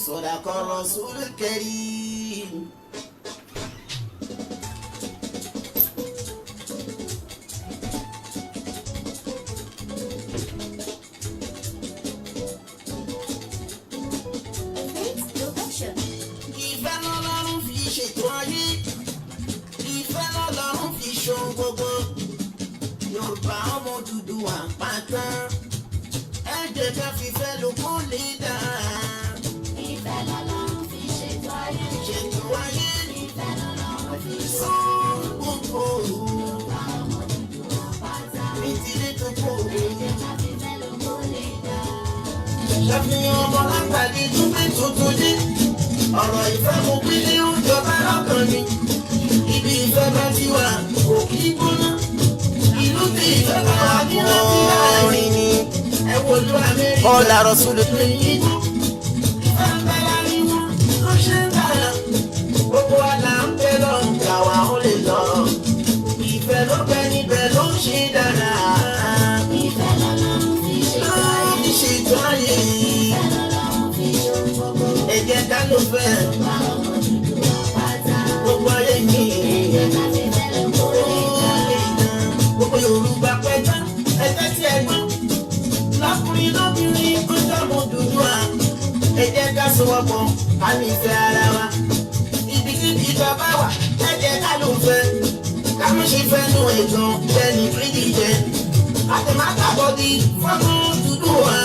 صدق الرسول الكريم. Ìfẹ́ lọ́lọ́run fi ṣètò ayé, ìfẹ́ lọ́lọ́run fi ṣohun gbogbo. Yorùbá ọmọ Odùduwà pátá, ẹ jẹ́ ká fìfẹ́ lò kó lè dà. Ìfẹ́ lọ́lọ́run fi ṣètò ayé, Ṣètò ayé, ìfẹ́ lọ́lọ́run fi ṣohun gbogbo. Yorùbá ọmọ Odùduwà pátá, Ní tilé tó kó. ẹ jẹ́ ká fìfẹ́ lò kó lè dá. Ṣàfihàn ọmọ lágbàdì túnbí tuntun dé. Ọ̀rọ̀ ìfẹ́ mo pín ní ìjọba lọ́kàn mi. Ibi ìfẹ́ bá ti wà kò kí gbóná. Ìlú tí ìfẹ́ bá wà ní láti láàrin ni. Ẹ wojú Amẹ́ríkà. Ọ̀la Rọ̀súlù tó yí tó. Ìfẹ́ ń bẹ láàrin wọn ló ṣe ń dára. Gbogbo àlà ń bẹ lọ́run káwa ó lè lọ. Ìfẹ́ ló bẹ níbẹ̀ ló ń ṣe dára. Ìfẹ́ lọ́lọ́run fi ṣètò ayé, Ló ń ṣètò ayé. ìfẹ́ lọ́lọ́run fi ṣohun gbogbo. Ẹ jẹ́ ká ló fẹ́. Yorùbá ọmọ Odùduwà pátá, Gbogbo ayé mi. ẹ jẹ́ ká fìfẹ́ lò kó lè dá. Gbogbo Yorùbá pẹ́já ẹgbẹ́ tí ẹ gbọ́. Lọ́kùnrin lóbìnrin ó jọmọ Odùduwà. Ẹ jẹ́ ká sowọ́pọ̀ ká nífẹ̀ẹ́ ara wa. Ibikíbi ìjọba wà ẹ jẹ́ ká ló fẹ́. Ká mú ṣe fẹ́ nu ẹ̀gàn bẹ́ẹ̀ni fídí jẹ. Àtẹ̀mátàbọ̀dì fọ́mọ Odùduwà.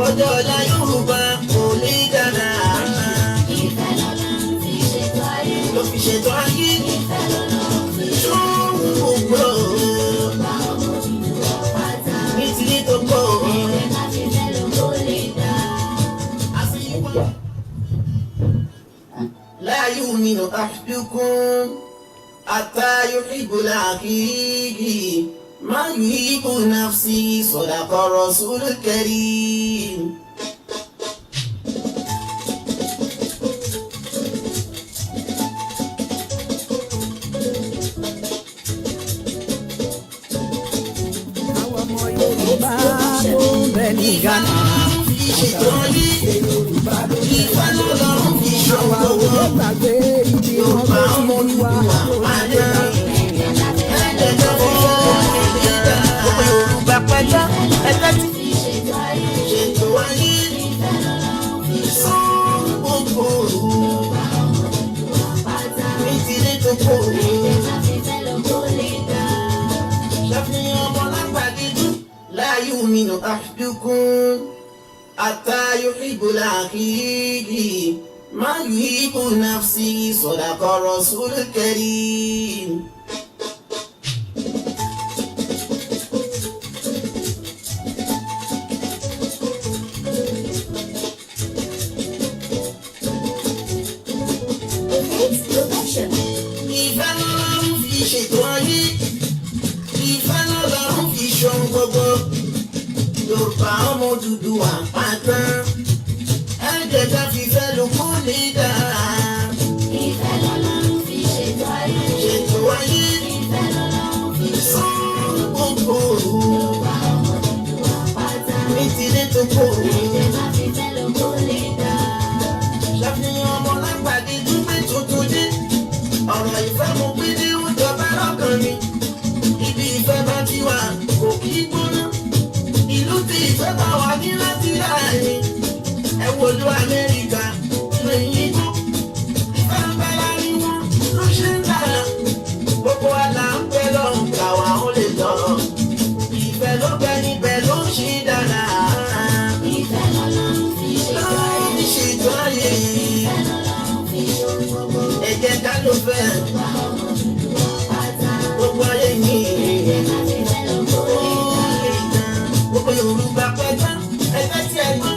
Ọjọ́ ọ̀la Yorùbá kò lè dára. Ìfẹ́ lọ́lọ́run fi ṣètò ayé, Ló fi ṣètò ayé. ìfẹ́ lọ́lọ́run fi Ṣóhun gbogbo. Yorùbá ọmọ Odùduwà pátá, Ní tilé tó kọ́. ẹ jẹ́ ká fìfẹ́ lò kó lè dá. لا يؤمن أحدكم حتى يحب لأخيه ما يحب نفسه صدق الرسول الكريم. Àwọn ọmọ Yorùbá tó ń bẹ ní Ghana. Fi ṣètò ayé, Yorùbá ló ń ìfẹ́ lọ́lọ́run fi ṣòwò wá owó. ó gbàgbé ibi wọn Yorùbá tó ọmọ ti wá. Odùduwà pátá. Ẹ̀jẹ̀ tó fọ́ ìdá. Gbogbo Yorùbá pátá ẹgbẹ́ tí Fi ṣètò ayé, ṣètò ayé. ìfẹ́ lọ́lọ́run fi Ṣóhun gbogbo. Yorùbá ọmọ Odùduwà pátá, Ní tilé tó kó. ẹ jẹ́ ká fìfẹ́ lò kó lè dá. Ṣàfihàn ọmọ lágbàdì dùn. لا يؤمن أحدكم حتى يحب لأخيه ما يحب نفسه صدق الرسول الكريم. Production. Ìfẹ́ lọ́lọ́run fi ṣètò ayé, ìfẹ́ lọ́lọ́run fi ṣohun gbogbo. Yorùbá ọmọ Odùduwà pátá, ẹ jẹ́ ká fìfẹ́ lò kó lè dà. Ìfẹ́ lọ́lọ́run fi ṣètò ayé, Ṣètò ayé, ìfẹ́ lọ́lọ́run fi ṣóhun gbogbo. Yorùbá ọmọ Odùduwà pátá, Ní tilé tó kó. ẹ jẹ́ ká fìfẹ́ lò kó lè dá. Ṣàfihàn ọmọ lágbàdì túnbí tuntun dé. Ọ̀rọ̀ ìfẹ́ mo pín ní ìjọba lọ́kàn mi. Ibi ìfẹ́ bá ti wà kò kí gbóná. Ìlú tí ìfẹ́ bá wà ní láti láàrin. Ẹ wojú Amẹ́ríkà lẹ́yìn tó. Ìfẹ́ ń bẹ láàrin wọn ló ṣe ń dára. Gbogbo àlà ń bẹ lọ́run káwa ó lè lọ. Ìfẹ́ ló bẹ níbẹ̀ ló ń ṣe dára. Ìfẹ́ lọ́lọ́run fi ṣètò ayé, Ló ń ṣètò ayé. ìfẹ́ lọ́lọ́run fi ṣohun gbogbo. Ẹ jẹ́ ká ló fẹ́. Yorùbá ọmọ Odùduwà pátá, Gbogbo ayé mi. ẹ jẹ́ ká fìfẹ́ lò kó lè dá. Gbogbo Yorùbá pẹ́já ẹgbẹ́ tí ẹ gbọ́.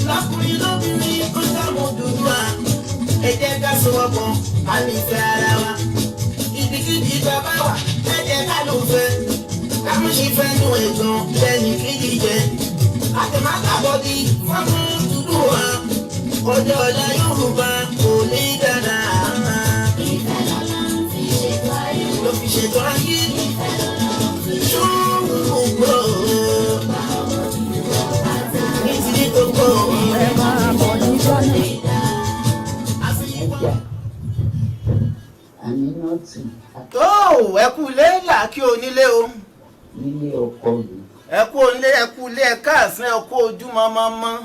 Lọ́kùnrin lóbìnrin ó jọmọ Odùduwà. Ẹ jẹ́ ká sowọ́pọ̀ ká nífẹ̀ẹ́ ara wa. Ibikíbi ìjọba wà ẹ jẹ́ ká ló fẹ́. Ká mú ṣe fẹ́ nu ẹ̀gàn bẹ́ẹ̀ni fídí jẹ. Àtẹ̀mátàbọ̀dì fọ́mọ Odùduwà. Ọjọ́ ọ̀la Yorùbá kò lè dára. Ìfẹ́ lọ́lọ́run fi ṣètò ayé, Ló fi ṣètò ayé. ìfẹ́ lọ́lọ́run fi Ṣóhun gbogbo. Yorùbá ọmọ Odùduwà pátá, Ní tilé tó kọ́. Ẹ máa bọ̀ ní Ghana. tì tó ẹ kú ilé làákí onílé o nílé ọkọ mi ẹ kú onílé ẹ kú ilé ẹ káàsán ẹ kú ojúmọ́ mọ́mọ́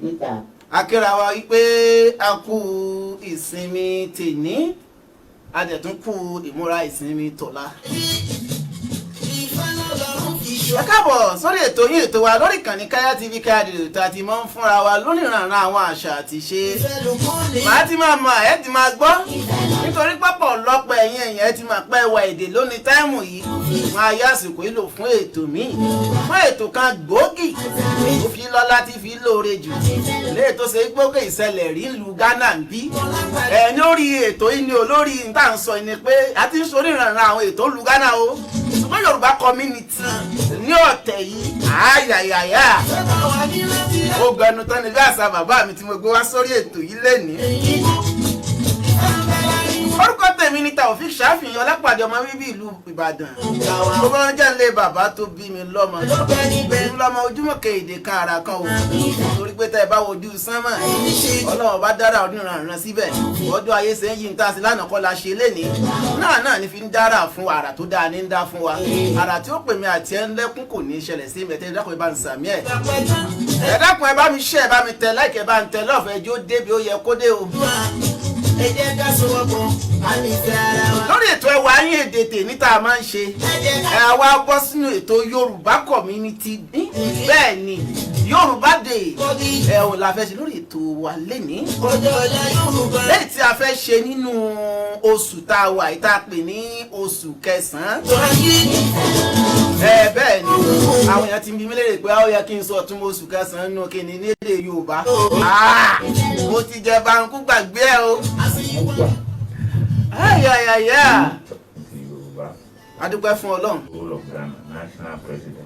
níta akíra wa wípé a kú ìsinmi tèní a dẹ̀ tún kú ìmúra ìsinmi tọ̀la. ẹ káàbọ̀ sórí ètò yín ètò wa lórí ìkànnì Kaya TV Kaya Radio tá a ti máa ń fúnra wa lónìrànràn àwọn àṣà àti ṣe màá ti máa mọ ẹ ti máa gbọ́ nítorí pápọ̀ lọ́pọ̀ ẹ̀yìn ẹ̀yìn ẹ ti máa pẹ́ ẹwà èdè lónìí táìmù yìí máa yá àsìkò yìí lò fún ètò míì fún ètò kan gbòógì ó fi lọ́lá tí fi lóore jù léè tó ṣe gbókè ìṣẹ̀lẹ̀ rí ìlú Ghana ń bí ẹ̀ lórí ètò yìí ni olórí níta ń sọ ni pé a ti ń sọ onírànràn àwọn ètò ìlú Ghana o ṣùgbọ́n Yorùbá community ní ọ̀tẹ̀ yìí àyàyàyà ó gbẹnu tán ní bí àṣà bàbá mi tí mo gbé wá sórí ètò yìí lénìí. Orúkọ tèmi ni Taofik Ṣàfihàn Ọlápàdé ọmọ bíbí ìlú Ìbàdàn. Gbogbo wọn jẹ́ nílé bàbá tó bí mi lọ́mọ. Bẹ́ẹ̀ lọ́mọ ojúmọ́ kéde kan ara kan o. Torí pé tẹ́ ẹ bá wojú sánmà, Ọlọ́run bá dára onírànràn síbẹ̀. Ọjọ́ ayé ṣe ń yí ní tàṣí lánàá kọ́ la ṣe lénìí. Náà ni fi ń dára fún àrà tó dáa ní ń dá fún wa. Àrà tí ó pè mí àti ẹ ń lẹ́kún kò ní ṣẹlẹ̀ sí mẹ́tẹ́ dákun ẹ bá ń sàmí ẹ̀. Ẹ dákun ẹ bá mi share ẹ bá mi tẹ like ẹ bá ń tẹ love ẹ jó débi ó yẹ kó dé o. Ẹ jẹ́ ká sowọ́pọ̀ àmì ìfẹ́ ara wa. Lórí ètò ẹwà ayé èdè tèmi tá a máa ń ṣe ẹ wá bọ́ sínú ètò Yorùbá community bẹ́ẹ̀ ni Yorùbá Day ẹ ò la fẹ́ ṣe lórí ètò wa lénìí Ọjọ́ ọ̀la Yorùbá. lẹ́yìn tí a fẹ́ ṣe nínú oṣù tá a wà yìí tá a pè ní oṣù kẹsàn-án bẹ́ẹ̀ ni àwọn èèyàn ti ń bi mí léèrè pé ó yẹ kí n sọ tún oṣù kẹsàn-án nù kí ni ní èdè Yorùbá mo ti jẹ bankú gbàgbé ẹ o. Ayayaya. Adúpẹ́ fún Ọlọ́run.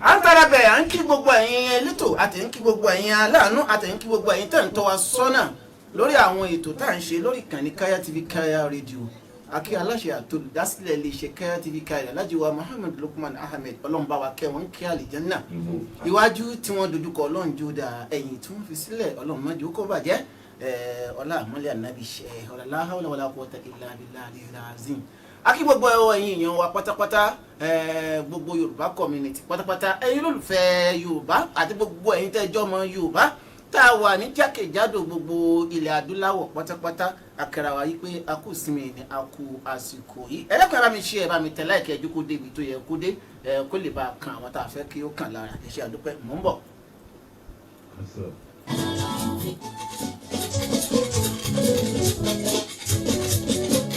À ń tara bẹ̀ à ń kí gbogbo ẹ̀yin elétò àti ń kí gbogbo ẹ̀yin aláàánú àti ń kí gbogbo ẹ̀yin tẹ̀ ń tọ́ wa sọ́nà lórí àwọn ètò tá à ń ṣe lórí ìkànnì Kaya TV Kaya Radio. Akí aláṣẹ àtolùdásílẹ̀ iléeṣẹ́ Kaya TV Kaya Alhaji wa Muhammad Lukman Ahmed Ọlọ́run bá wa kẹ́ wọn kí àlìjánnà. Iwájú tí wọ́n dojúkọ Ọlọ́run jó dáa ẹ̀yìn tí wọ́n fi sílẹ̀ Ọlọ́run má jẹ́ kó bàjẹ́. Ọlá àmọ́lẹ̀ ànábì ṣe ọ̀làlá hawla wala quwwata illa billahi al-azim. Akí gbogbo ẹ̀yin èèyàn wa pátápátá gbogbo Yorùbá community pátápátá ẹ̀yin olólùfẹ́ Yorùbá àti gbogbo ẹ̀yin tẹ́jọ́ mọ Yorùbá tá a wà ní jákèjádò gbogbo ilẹ̀ adúláwọ̀ pátápátá akẹ́ra wa yí pé a kú sinmi ní a kú àsìkò yìí ẹlẹ́kùn ẹ bá mi ṣe ẹ bá mi tẹ̀ láìkẹ́ ẹjú kó débi tó yẹ kó dé kó lè bá a kan àwọn tá a fẹ́ kí ó kàn lára ẹ ṣé àdúpẹ́ mò ń bọ̀.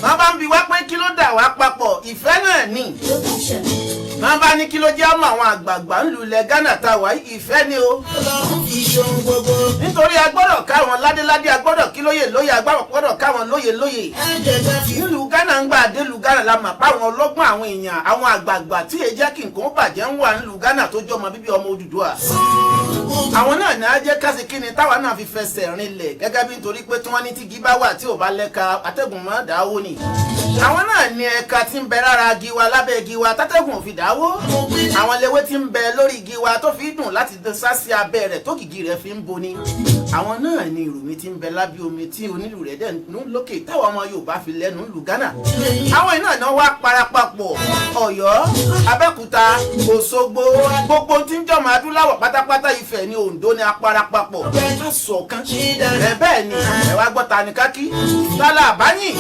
Wọ́n bá ń bi wá pé kí ló dà wá papọ̀ ìfẹ́ náà ni wọ́n bá ní kí ló jẹ́ ọmọ àwọn àgbààgbà ń lulẹ̀ Ghana tá a wà ìfẹ́ ni o. Ọlọ́run fi ṣohun gbogbo. Nítorí a gbọ́dọ̀ káwọn ládéládé a gbọ́dọ̀ kí lóye lóye a gbọ́dọ̀ káwọn lóye lóye. Ẹ jẹ́ ká fi nílùú Ghana ń gbà délùú Ghana la mà páwọn ọlọ́gbọ́n àwọn èèyàn àwọn àgbààgbà tí èyí jẹ́ kí nǹkan bàjẹ́ ń wà nílùú Ghana tó jọmọ bíbí ọmọ Odùduwà. Àwọn náà ní á jẹ́ kásì kí ni táwa náà fi fẹsẹ̀ rinlẹ̀ gẹ́gẹ́ bí nítorí pé tí wọ́n ní tí igi bá wà tí ò bá lẹ́ka atẹ́gùn mọ́ dáwó ni. Àwọn náà ní ẹ̀ka tí ń bẹ lára igi wa lábẹ́ igi wa tátẹ́gùn ò fi dáwó. Àwọn lewé tí ń bẹ lórí igi wa tó fi dùn láti sá sí abẹ́ rẹ̀ tó kìkì rẹ̀ fi ń boni. Àwọn náà ní ìrùmí tí ń bẹ lábẹ́ omi tí onílù rẹ̀ dẹ̀ nú lókè táwọn ọmọ Yorùbá fi lẹ́nu lù Ghana. Àwọn iná náà wá parapapọ̀ Ọ̀yọ́, Abẹ́òkúta, Òṣogbo, gbogbo tí ń jọmọ adúláwọ̀ pátápátá Ifẹ̀ ní Oǹdó ní aparapapọ̀. Ká ṣọ̀kan. Bẹ́ẹ̀ ni ẹ wá gbọ́ ta ni kákí. Tálà àbáyìn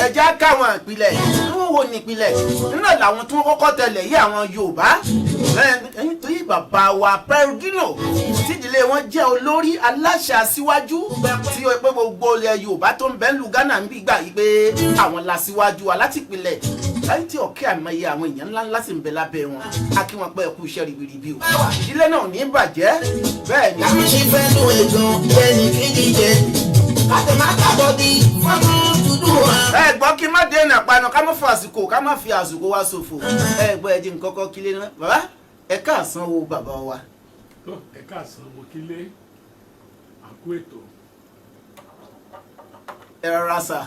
ẹja káwọn ìpìlẹ̀. Àwọn wo ni ìpìlẹ̀? Nínú làwọn tí wọ́n kọ́kọ́ tẹ̀lé yí àwọn Yorùbá. Ẹyin tó yí bàbá wa Pẹ́rùdínò tídìlé wọn jẹ́ olórí aláṣẹ aṣíwájú tí ó pé gbogbo ilẹ̀ Yorùbá tó ń bẹ lu Ghana ń bí gbà yí pé àwọn làṣíwájú wa láti ìpìlẹ̀ láti tí ọ̀kẹ́ àmọye àwọn èèyàn ńláńlá sì ń bẹ lábẹ́ wọn a kí wọn pé ẹkú iṣẹ́ ribiribi o ìdílé náà ní bàjẹ́ bẹ́ẹ̀ ni. Kámi ṣe fẹ́ nu ẹ̀gàn ẹni kejì jẹ. Kàtẹ́mátà bọ́dí fọ́tún dúdú wa. Ẹ gbọ́ kí má dé ẹ̀nà panu ká má fi àsìkò wa ṣòfò ẹ gbọ́ ẹ jí nǹkan kọ́ kílé náà bàbá ẹ káàsán wo bàbá wa. Ẹ káàsán mo kílé àkú ètò. Ẹ rọra sà.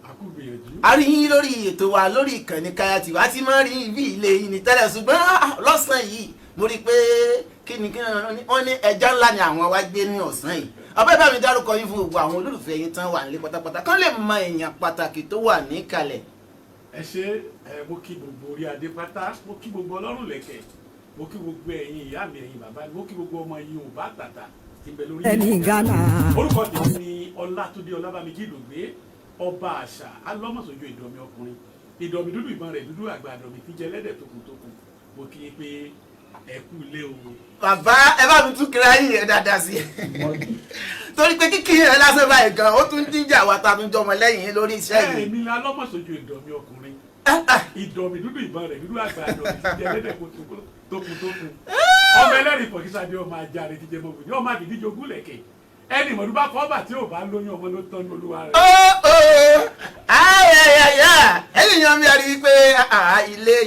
Àkú gbìyànjú. A rí yín lórí ètò wa lórí ìkànnì Kaya TV a ti máa rí ibi ilé yìí ní tẹ́lẹ̀ ṣùgbọ́n lọ́sàn-án yìí mo rí i pé kí ni wọ́n ní ẹja ńlá ni àwọn wá gbé ní ọ̀sán yìí. Ọbẹ̀ bá mi dárúkọ yín fún gbogbo àwọn olólùfẹ́ yín tán wà nílé pátápátá kán lè mọ èèyàn pàtàkì tó wà níkàlẹ̀ ẹ ṣe mo kí gbogbo orí adé pátá, mo kí gbogbo ọlọ́run lẹ̀kẹ̀, mo kí gbogbo ẹ̀yin ìyá mi ẹ̀yin bàbá mi, mo kí gbogbo ọmọ Yorùbá tàtà tí ń bẹ lórí ẹni Ghana. orúkọ tèmi ni Ọlátúndé Ọlábàmíjì Ìdògbé, ọba àṣà alọ́mọ̀sọ́jọ́ ìdọ̀mí ọkùnrin, ìdọ̀mí dúdú ìbọn rẹ̀ dúdú àgbà àdọ̀mí tí jẹ́ ẹlẹ́dẹ̀ tókùntókùn. Mo kí yín pé ẹ kú ilé o. bàbá ẹ bá mi tún kíra yìí ẹ dáadáa sí i torí pé kíkì yẹn lásán báyìí gan ó tún díjà wa ta tún jọmọ lẹ́yìn lórí iṣẹ́ yìí. èmi ni alọ́mọ̀sọ́jọ́ ìdọ̀mí ọkùnrin, ìdọ̀mí dúdú ìbọn rẹ̀ dúdú àgbà àdọ̀mí tí jẹ́ ẹlẹ́dẹ̀ tókùntókùn. ọmọ ẹlẹ́rìí pọ̀kísàdé ọmọ ajá rẹ̀ ti jẹ́ mọ́bìnrin ọmọ àdìdíje ogúnlẹ̀kẹ̀ ẹni mọ̀lú bá kọ́ bà tí ò bá lóyún ọmọ ló tán ní olúwa rẹ̀. ẹ̀yìn yan mi àrí pé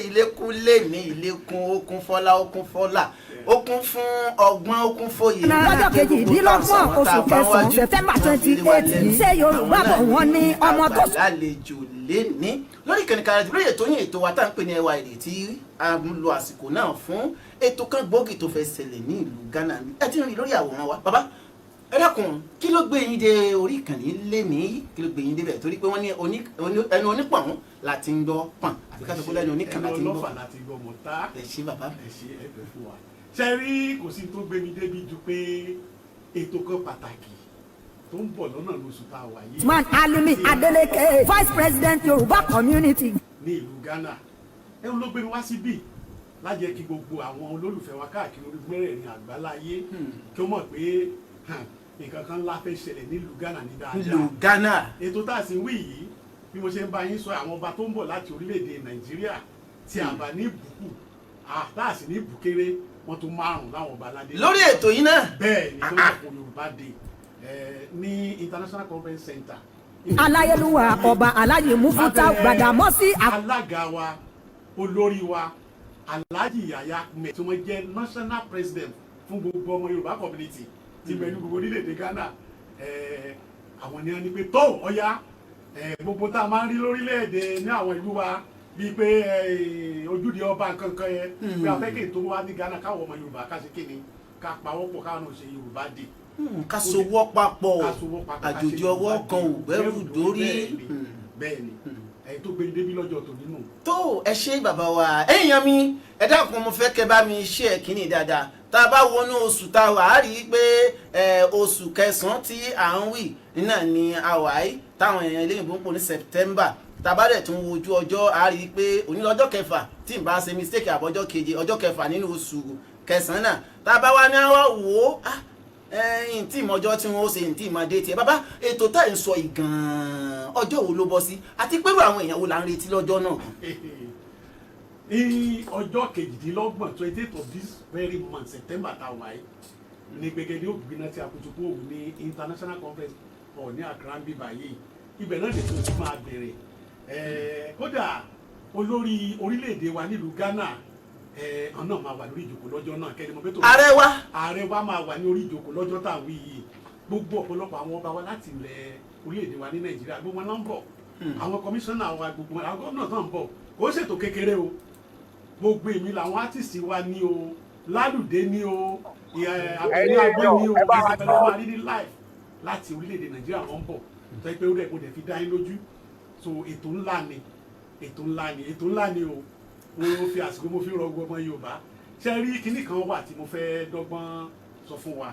ilé kún lé ní ilé kún ó kún fọ́lá ó kún fọ́lá ó kún fún ọgbọ́n ó kún fòye. lọ́jọ́ kejìdínlọ́gbọ̀n oṣù kẹsàn-án September 28 ṣé Yorùbá bọ̀ wọ́n ní ọmọ tó. lálejò lé ní lórí ìkànnì Karajì lórí ètò yín ètò wa tá à ń pè ní ẹwà èdè tí a ń lo àsìkò náà fún ètò kan gbòógì tó fẹ́ ṣẹlẹ̀ ní ìlú Ghana. ẹ ti ń rí lórí àwòrán wa bàbá ẹ dákun kí ló gbé yín dé orí ìkànnì lé ní kí ló gbé yín débẹ̀ torí pé wọ́n ní ẹnu onípọ̀n láti ń gbọ́ pọ̀n àfi ká sọ pé lẹ́nu oníkan láti ń gbọ́. ẹnu ọlọ́fà láti gbọ́ mọ̀ tá. ẹ ṣé bàbá ẹ ṣé ẹgbẹ́ fún wa. ṣe rí kò sí tó gbé mi débi ju pé ètò kan pàtàkì tó ń bọ̀ lọ́nà lóṣù tá a wà yìí. Man Alimi Adeleke Vice President Yorùbá Community. ní ìlú Ghana ẹnu ló gbé mi wá síbí lájẹ́ kí gbogbo àwọn olólùfẹ́ wa káàkiri orí mẹ́rẹ̀ẹ̀rin àgbáláyé kí ó mọ̀ pé nǹkan kan ńlá fẹ́ ṣẹlẹ̀ nílùú Ghana ní dáadáa. ìlú Ghana. ètò tá a sì ń wí yìí bí mo ṣe ń bá yín sọ àwọn ọba tó ń bọ̀ láti orílẹ̀-èdè Nàìjíríà tí a bá ní ìbùkù tá a sì ní ìbùkéré wọ́n tó márùn-ún láwọn ọba aládé. lórí ètò yìí náà. bẹ́ẹ̀ ni tó ń bọ̀ Yorùbá Day ní International Conference Center. aláyélúwà ọba Alhaji Mufuta Gbàdámọ́sí. alága wa olórí wa Alhaji Yahya Ahmed tí wọ́n jẹ́ national president fún gbogbo ọmọ Yorùbá community ti pẹ̀lú gbogbo orílẹ̀-èdè Ghana. àwọn ni wọ́n ní pé tó ọ̀ya gbogbo tá a máa ń rí lórílẹ̀-èdè ní àwọn ìlú wa bíi pé ojúde ọba nǹkankan yẹn bí afẹ́kẹ́ tó wá ní Ghana káwọn ọmọ Yorùbá ká ṣe kíni ká pawọ́pọ̀ káwọn náà ṣe Yorùbá Day. ká sowọ́ papọ̀ àjòjì ọwọ́ kan ò gbẹ́rù dórí. bẹ́ẹ̀ni tó gbé débi lọ́jọ́ tó nínú. tó ẹ ṣé bàbá wa èèyàn mi ẹ dákun mo fẹ́ kẹ́ bá mi ṣe ẹ̀ kíní dáadáa tá a bá wọnú oṣù tá a wà á rí i pé oṣù kẹsàn-án tí à ń wí náà ni a wà á táwọn èèyàn eléyìnbó ń pò ní September tá a bá dẹ̀ tún wojú ọjọ́ a rí i pé òní lọ́jọ́ kẹfà tí n bá ṣe mistake àbọ̀jọ́ keje ọjọ́ kẹfà nínú oṣù kẹsàn-án náà tá a bá wá ní àwọn wò ó ntí ìmọ̀jọ́ tí wọ́n ṣe ntí ìmọ̀dé tiẹ̀ bàbá ètò tá ẹ̀ ń sọ yìí gan-an ọjọ́ wo ló bọ́ sí àti pẹ̀lú àwọn èèyàn wo là ń retí lọ́jọ́ náà. ní ọjọ́ kejìdínlọ́gbọ̀n 28 of this very month September tá a wà yìí ní gbẹgẹdẹ ògbìnà tí a kò tó kó òun ní International Conference hall ní Accra bíbá yìí ibẹ̀ náà lè tó ti máa bẹ̀rẹ̀ kódà olórí orílẹ̀-èdè wa nílùú Ghana ọ̀nà máa wà lórí ìjókòó lọ́jọ́ náà kẹ́ni mo bẹ́ tó. ààrẹ wa máa wà ní orí ìjókòó lọ́jọ́ tá à ń wí yìí gbogbo ọ̀pọ̀lọpọ̀ àwọn ọba wa láti ilẹ̀ orílẹ̀-èdè wa ní Nàìjíríà gbogbo wọn náà ń bọ̀ àwọn kọmíṣánná wa gbogbo àwọn gómìnà náà ń bọ̀ kò ṣètò kékeré o gbogbo èmi làwọn átìsì wa ní o Lálùdé ní o àbẹ̀ní agbẹ́ ní o ìṣẹ̀fẹ̀lẹ́ wa ní live láti orílẹ̀-èdè Nàìjíríà wọn ń bọ̀ tó yẹ pé ó dẹ̀ kó dẹ̀ fi dá yín lójú so ètò ńlá ni o mo fi àsìkò mo fi rọgbọ ọmọ Yorùbá ṣe rí kinní kan wà tí mo fẹ́ dọ́gbọ́n sọ fún wa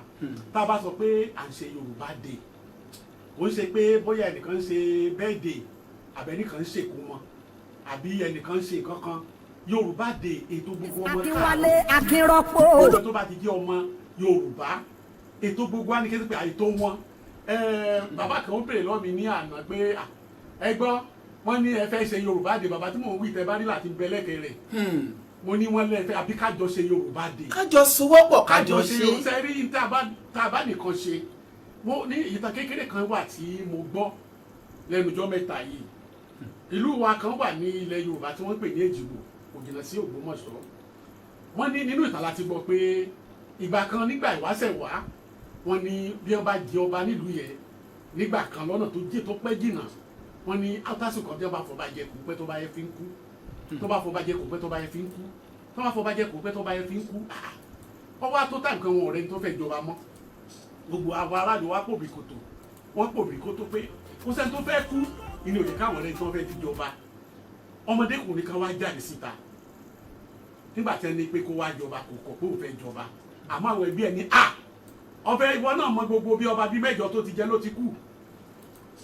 tá a bá sọ pé à ń ṣe Yorùbá Day kò ń ṣe pé bóyá ẹnìkan ń ṣe birthday àbẹ̀nìkan ń ṣèkú mọ́ àbí ẹnìkan ń ṣe kankan Yorùbá Day ètò gbogbo ọmọ Akínwálé Akínrọ́pò. ọjọ́ tó bá ti jẹ́ ọmọ Yorùbá ètò gbogbo wa ní kí n pè àìtó wọn bàbá kan ó bèrè lọ́ọ̀ mi ní àná pé ẹ gbọ́ wọ́n ní ẹ fẹ́ ṣe Yorùbá Day bàbá tí mò ń wí tẹ bá rí láti bẹ́lẹ́kẹ̀ rẹ̀ mo ní wọ́n lẹ́fẹ̀ẹ́ àbí kájọ ṣe Yorùbá Day. kájọ sowọ́pọ̀ kájọ ṣe. sẹ́rí tá a bá nìkan ṣe mo ní ìtàn kékeré kan wà tí mo gbọ́ lẹ́nujọ́ mẹ́ta yìí ìlú wa kan wà ní ilẹ̀ Yorùbá tí wọ́n pè ní Èjìgbò kò jìnnà sí Ògbómọ̀ṣọ́ wọ́n ní nínú ìtàn láti gbọ́ pé ìgbà kan nígbà ìwáṣẹ̀ wá wọ́n ní bí wọ́n bá jẹ ọba nílùú yẹn nígbà kan lọ́nà tó pẹ́ jìnnà wọ́n ní átásù kan tí wọ́n bá fọba jẹ kò pẹ́ tó bá yẹ fi ń kú tó bá fọba jẹ kò pẹ́ tó bá yẹ fi ń kú tó bá fọba jẹ kò pẹ́ tó bá yẹ fi ń kú ọwọ́ àtúntà nǹkan wọn ọ̀rẹ́ tó fẹ́ jọba mọ́ gbogbo àwọn aráàlú wa pòbí kòtò wọ́n pòbí kòtò pé kò sẹ́ni tó fẹ́ kú inú òde káwọn ọ̀rẹ́ tó fẹ́ ti jọba ọmọdékùnrin kan wá jáde síta nígbà tí ẹni pé kó wá jọba kò kọ̀ pé òun fẹ́ jọba àmọ́ àwọn ẹbí ẹni ọbẹ̀ ìwọ náà mọ gbogbo bí ọba bí mẹ́jọ tó ti jẹ ló ti kú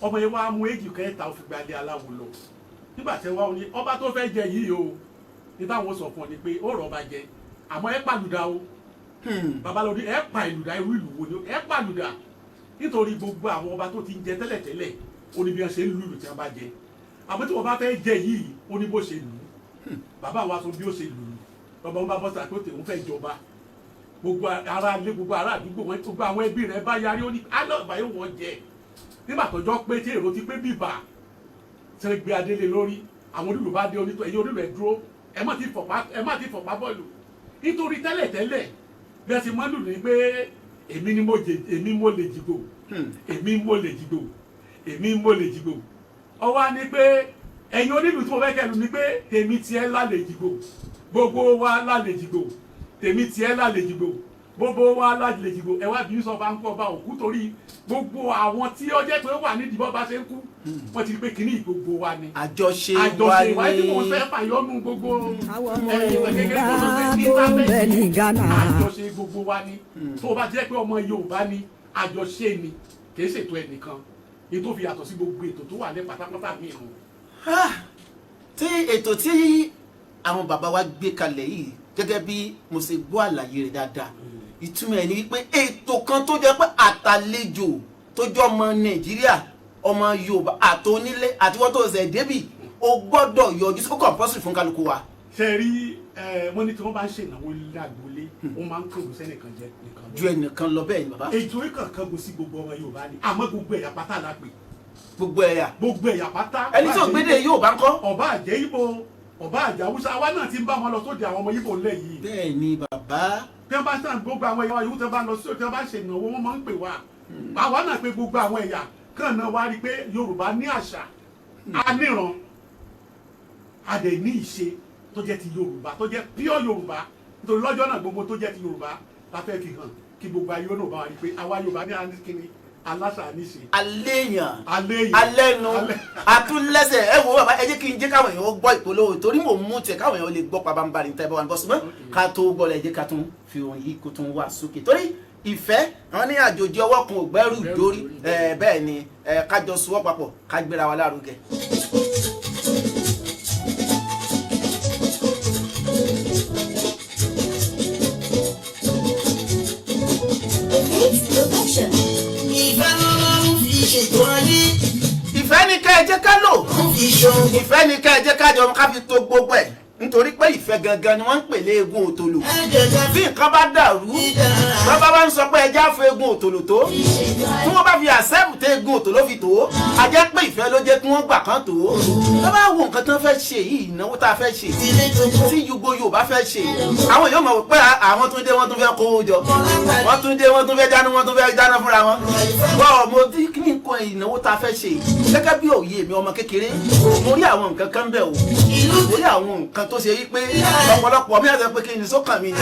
ọmọ yẹn wá mú èjì kẹta ó fi gbalẹ̀ aláwo lọ nígbà tí wọ́n ní ọba tó fẹ́ jẹ yìí o ní táwọn sọ fún ọ ni pé ó rọ̀ ọba jẹ àmọ́ ẹ pàlùdà o babalórí ẹ pa ìlùdà irú ìlú wo ni ẹ pàlùdà nítorí gbogbo àwọn ọba tó ti ń jẹ tẹ́lẹ̀tẹ́lẹ̀ ó ní bí wọ́n ṣe ń lùlù tí wọ́n bá jẹ àmọ́ tí wọ́n bá fẹ́ jẹ yìí ó ní bó ṣe lù ú bàbá wa sọ bí ó ṣe lù ú lọ́ba wọn bá bọ́ sàkóso òun fẹ́ jọba gbogbo ará ilé gbogbo ará àdúgbò wọn gbogbo àwọn ẹbí rẹ̀ bá yarí ó ní alọ́ọ̀bá yóò wọ́n jẹ nígbà tọ́jọ́ pé tí èrò ti pé bíbà tí wọ́n gbé adélé lórí àwọn onílù bá dé onítọ̀ ẹ̀yìn onílù ẹ̀ dúró ẹ má ti fọ̀pá bọ́ọ̀lù nítorí tẹ́lẹ̀tẹ́lẹ̀ bí ẹ ti mọ́ lù ní pé èmi mo lè jìgbò èmi mo lè jìgbò ọwọ́ á ní pé ẹ̀yin onílù tí mo fẹ́ kẹlù ní pé tèmi tiẹ̀ lálẹ́ jìgbò gbogbo wa lálẹ́ jìgbò tèmi tiẹ̀ lálẹ́ jìgbò gbogbo wa lálẹ́ jìgbò ẹ wá bí sọ bá ń kọ́ ọba òkú torí gbogbo àwọn tí ó jẹ́ pé ó wà nídìí bọ́ bá ṣe ń kú wọ́n ti rí pé kìíní gbogbo wa ni àjọṣe wa tí mo fẹ́ fàyọ́nù gbogbo àjọṣe gbogbo wa ni tó bá jẹ́ pé ọmọ Yorùbá ni àjọṣe ni kì í ṣètò ẹnìkan èyí tó fi yàtọ̀ sí gbogbo ètò tó wà ní pátápátá mi hàn. tí ètò tí àwọn bàbá wa gbé kalẹ̀ yìí gẹ́gẹ́ bí mo ṣe gbọ́ àlàyé rẹ̀ dáadáa ìtumọ̀ ẹ̀ ni wípé ètò kan tó jẹ́ pé àtàlejò tó jọ ọmọ Nàìjíríà ọmọ Yorùbá àtònílé àti wọ́n tó ṣẹ̀ débì o gbọ́dọ̀ yọjú sí compulsory fún kálukú wa. ṣe rí wọ́n ní tí wọ́n bá ń ṣe ìnáwó lágboolé wọ́n máa ń kóògùn sẹ́nìkan jẹ nìkan. ju ẹnìkan lọ bẹ́ẹ̀ ni bàbá. ètò ìkànkan go sí gbogbo ọmọ Yorùbá ni àmọ́ gbogbo ẹ̀yà pátá la pè. gbogbo ẹ̀yà pátá. ẹni tí ò gbédè Yorùbá ńkọ́. ọba àjẹ́ Ìgbò ọba àjẹ́ Haúsá wa náà ti ń bá wọn lọ sóde àwọn ọmọ Ìgbò ńlẹ̀ yìí. bẹ́ẹ̀ ni bàbá. tí wọ́n bá sàn gbogbo àwọn ẹ̀yà yòówù tí wọ́n bá lọ sí tí wọ́n bá ṣe ìnáwó wọn máa ń pè wá. àwa náà pé gbogbo àwọn ẹ̀yà kàn náà wá rí i pé Yorùbá ní àṣà aníran a dẹ̀ ní ìṣe tó jẹ́ ti Yorùbá tó jẹ́ pure Yorùbá nítorí lọ́jọ́ náà gbogbo tó jẹ́ ti Yorùbá la fẹ́ fi hàn kí gbogbo ayé náà bá wà rí i pé àwa Yorùbá ní àníkíní aláṣà níṣe. aléyàn alẹ́nu àtúnlẹ́sẹ̀ ẹ wo bàbá ẹ jẹ́ kí n jẹ́ káwọn èèyàn gbọ́ ìpolówó torí mò ń mú tiẹ̀ káwọn èèyàn lè gbọ́ pabambarì níta ẹ bá wà ní bọ́sùmọ́ ká tó gbọ́ lẹ̀ jẹ́ ká tún fi òun yìí kó tún wà sókè torí ìfẹ́ àwọn ní àjòjì ọwọ́ kan ò gbẹ́rù dórí bẹ́ẹ̀ ni kájọ sùwọ́ papọ̀ ká gbéra wa lárugẹ. ìfẹ́ ni ká ẹ jẹ́ ká lò ìfẹ́ ni ká ẹ jẹ́ ká jọ ká fi tó gbogbo ẹ̀ nítorí pé ìfẹ́ gangan ni wọ́n ń pèlè eégún òtòlò bí nǹkan bá dàrú bàbá bá ń sọ pé ẹja fún eégún òtòlò tó tí wọ́n bá fi àṣẹ́bù tẹ eégún òtòlò fi tó a jẹ́ pé ìfẹ́ ló jẹ́ kí wọ́n gbà kán tó tó bá wo nǹkan tó fẹ́ ṣe yìí ìnáwó tá a fẹ́ ṣe tí yugo Yorùbá fẹ́ ṣe àwọn èèyàn mọ̀ pé àwọn tún dé wọ́n tún fẹ́ kówó jọ wọ́n tún dé wọ́n tún fẹ́ dáná fúnra wọn wọ́n mo tí kí ni nǹkan ìnáwó tá a fẹ́ ṣe gẹ́gẹ́ bí òye mi ọmọ kékeré mo rí àwọn nǹkan kan bẹ̀ wò mo rí àwọn nǹkan tó ṣe wípé ọ̀pọ̀lọpọ̀ mi àti pé kí ni sọ́kàn mi ni